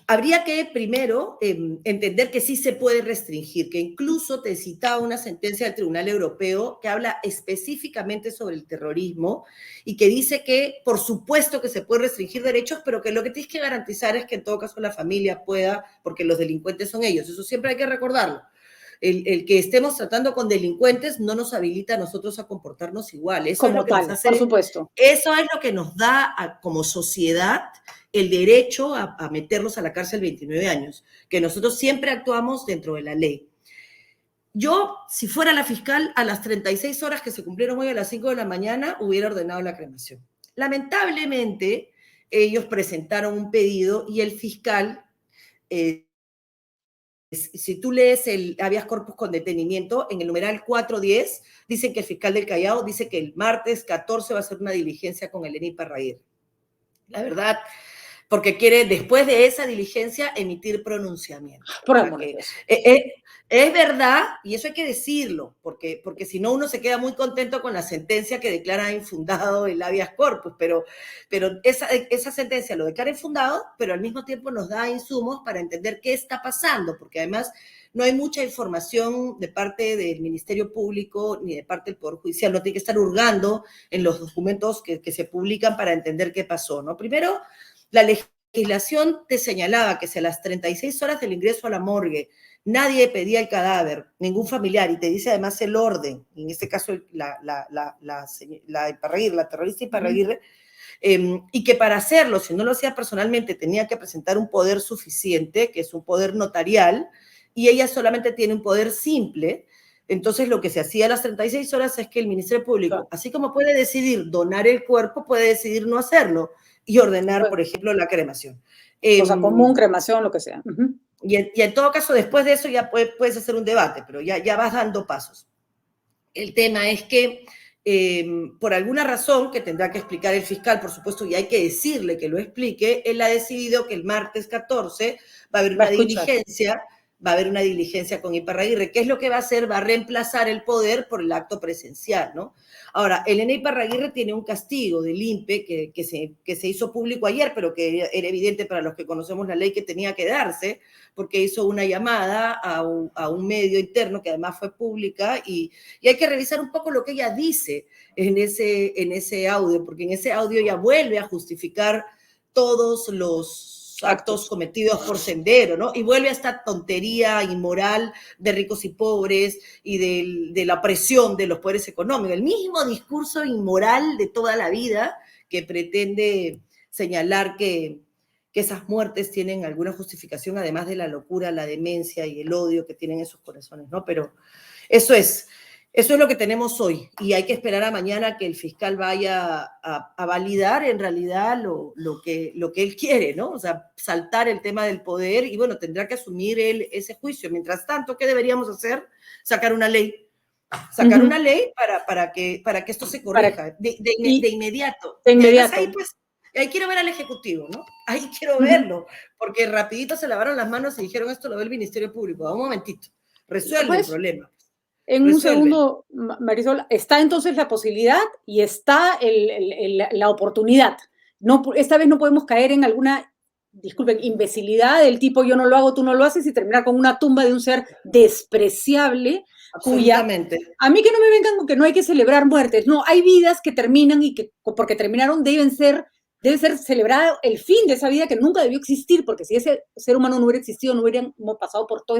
Speaker 3: Habría que primero entender que sí se puede restringir, que incluso te citaba una sentencia del Tribunal Europeo que habla específicamente sobre el terrorismo y que dice que por supuesto que se puede restringir derechos, pero que lo que tienes que garantizar es que en todo caso la familia pueda, porque los delincuentes son ellos, eso siempre hay que recordarlo. El que estemos tratando con delincuentes no nos habilita a nosotros a comportarnos igual. Eso es
Speaker 1: Como
Speaker 3: lo que nos
Speaker 1: tal,
Speaker 3: hace,
Speaker 1: por supuesto.
Speaker 3: eso es lo que nos da como sociedad el derecho a meterlos a la cárcel 29 años, que nosotros siempre actuamos dentro de la ley. Yo, si fuera la fiscal, a las 36 horas que se cumplieron hoy a las 5 de la mañana, hubiera ordenado la cremación. Lamentablemente, ellos presentaron un pedido y el fiscal, si tú lees el habeas corpus con detenimiento, en el numeral 410, dicen que el fiscal del Callao dice que el martes 14 va a hacer una diligencia con el ENI Parraguirre. La verdad, porque quiere, después de esa diligencia, emitir pronunciamiento.
Speaker 1: Por amor de Dios.
Speaker 3: Es verdad, y eso hay que decirlo, porque si no uno se queda muy contento con la sentencia que declara infundado el habeas corpus, pero esa sentencia lo declara infundado, pero al mismo tiempo nos da insumos para entender qué está pasando, porque además no hay mucha información de parte del Ministerio Público ni de parte del Poder Judicial, no tiene que estar hurgando en los documentos que se publican para entender qué pasó, ¿no? Primero, la legislación te señalaba que si a las 36 horas del ingreso a la morgue nadie pedía el cadáver, ningún familiar, y te dice además el orden, en este caso la Iparraguirre, la terrorista Iparraguirre, y que para hacerlo, si no lo hacía personalmente, tenía que presentar un poder suficiente, que es un poder notarial, y ella solamente tiene un poder simple. Entonces, lo que se hacía a las 36 horas es que el Ministerio Público, así como puede decidir donar el cuerpo, puede decidir no hacerlo y ordenar, por ejemplo, la cremación.
Speaker 1: Cosa común, cremación, lo que sea.
Speaker 3: Y en todo caso, después de eso ya puedes hacer un debate, pero ya vas dando pasos. El tema es que por alguna razón que tendrá que explicar el fiscal, por supuesto, y hay que decirle que lo explique, él ha decidido que el martes 14 va a haber una diligencia, con Iparraguirre. ¿Qué es lo que va a hacer? Va a reemplazar el poder por el acto presencial, ¿no? Ahora, el ENE Iparraguirre tiene un castigo del INPE que se hizo público ayer, pero que era evidente para los que conocemos la ley que tenía que darse, porque hizo una llamada a un medio interno que además fue pública y hay que revisar un poco lo que ella dice en ese audio, porque en ese audio ella vuelve a justificar todos los actos cometidos por Sendero, ¿no? Y vuelve a esta tontería inmoral de ricos y pobres y de la presión de los poderes económicos. El mismo discurso inmoral de toda la vida que pretende señalar que esas muertes tienen alguna justificación, además de la locura, la demencia y el odio que tienen en sus corazones, ¿no? Pero eso es lo que tenemos hoy y hay que esperar a mañana que el fiscal vaya a validar en realidad lo que él quiere, ¿no? O sea, saltar el tema del poder y bueno, tendrá que asumir él ese juicio. Mientras tanto, ¿qué deberíamos hacer? Sacar una ley. Una ley para que esto se corrija de inmediato.
Speaker 1: De inmediato.
Speaker 3: Y además ahí quiero ver al Ejecutivo, ¿no? Ahí quiero verlo, porque rapidito se lavaron las manos y dijeron esto lo ve el Ministerio Público. Un momentito, resuelve el problema.
Speaker 1: En un segundo, Marisol, está entonces la posibilidad y está la oportunidad. No, esta vez no podemos caer en alguna, disculpen, imbecilidad del tipo yo no lo hago, tú no lo haces y terminar con una tumba de un ser despreciable.
Speaker 3: Absolutamente.
Speaker 1: A mí que no me vengan con que no hay que celebrar muertes. No, hay vidas que terminan y que porque terminaron debe ser celebrado el fin de esa vida que nunca debió existir, porque si ese ser humano no hubiera existido, no hubiéramos pasado por todo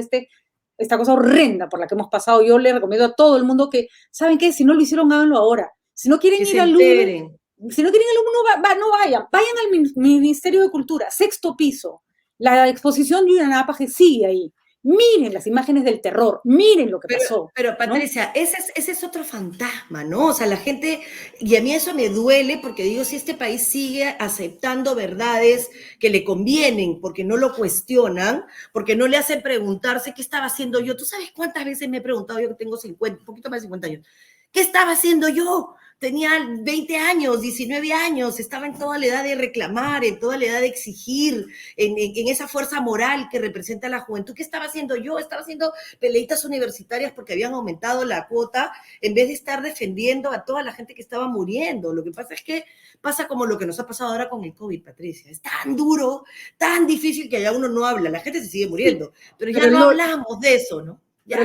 Speaker 1: esta cosa horrenda por la que hemos pasado. Yo le recomiendo a todo el mundo que, ¿saben qué? Si no lo hicieron, háganlo ahora. Si no quieren ir al Louvre, no vayan al Ministerio de Cultura, 6º piso. La exposición de Yuna Nápoles sigue ahí. Miren las imágenes del terror, miren lo que pasó.
Speaker 3: Pero Patricia, ¿no? ese es otro fantasma, ¿no? O sea, la gente, y a mí eso me duele porque digo, si este país sigue aceptando verdades que le convienen, porque no lo cuestionan, porque no le hacen preguntarse qué estaba haciendo yo. ¿Tú sabes cuántas veces me he preguntado yo que tengo 50, un poquito más de 50 años? ¿Qué estaba haciendo yo? tenía 20 años, 19 años, estaba en toda la edad de reclamar, en toda la edad de exigir, en esa fuerza moral que representa la juventud. ¿Qué estaba haciendo yo? Estaba haciendo peleitas universitarias porque habían aumentado la cuota, en vez de estar defendiendo a toda la gente que estaba muriendo. Lo que pasa es que pasa como lo que nos ha pasado ahora con el COVID, Patricia. Es tan duro, tan difícil que ya uno no habla. La gente se sigue muriendo, pero ya no hablamos de eso, ¿no? Ya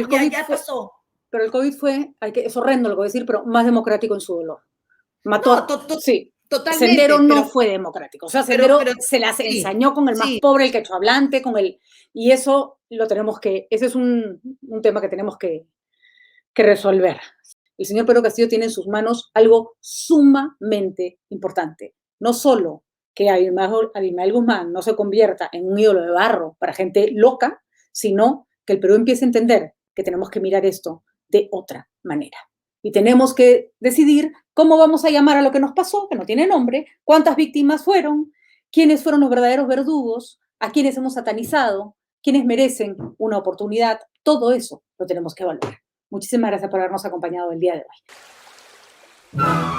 Speaker 3: pasó.
Speaker 1: Pero el COVID fue, es horrendo lo que voy a decir, pero más democrático en su dolor. Mató, sí.
Speaker 3: Totalmente.
Speaker 1: Sendero no fue democrático. O sea, Sendero se las ensañó con el más pobre, el quechohablante, y eso lo tenemos que, ese es un tema que tenemos que resolver. El señor Pedro Castillo tiene en sus manos algo sumamente importante. No solo que Abimael Guzmán no se convierta en un ídolo de barro para gente loca, sino que el Perú empiece a entender que tenemos que mirar esto de otra manera. Y tenemos que decidir cómo vamos a llamar a lo que nos pasó, que no tiene nombre, cuántas víctimas fueron, quiénes fueron los verdaderos verdugos, a quiénes hemos satanizado, quiénes merecen una oportunidad. Todo eso lo tenemos que evaluar. Muchísimas gracias por habernos acompañado el día de hoy.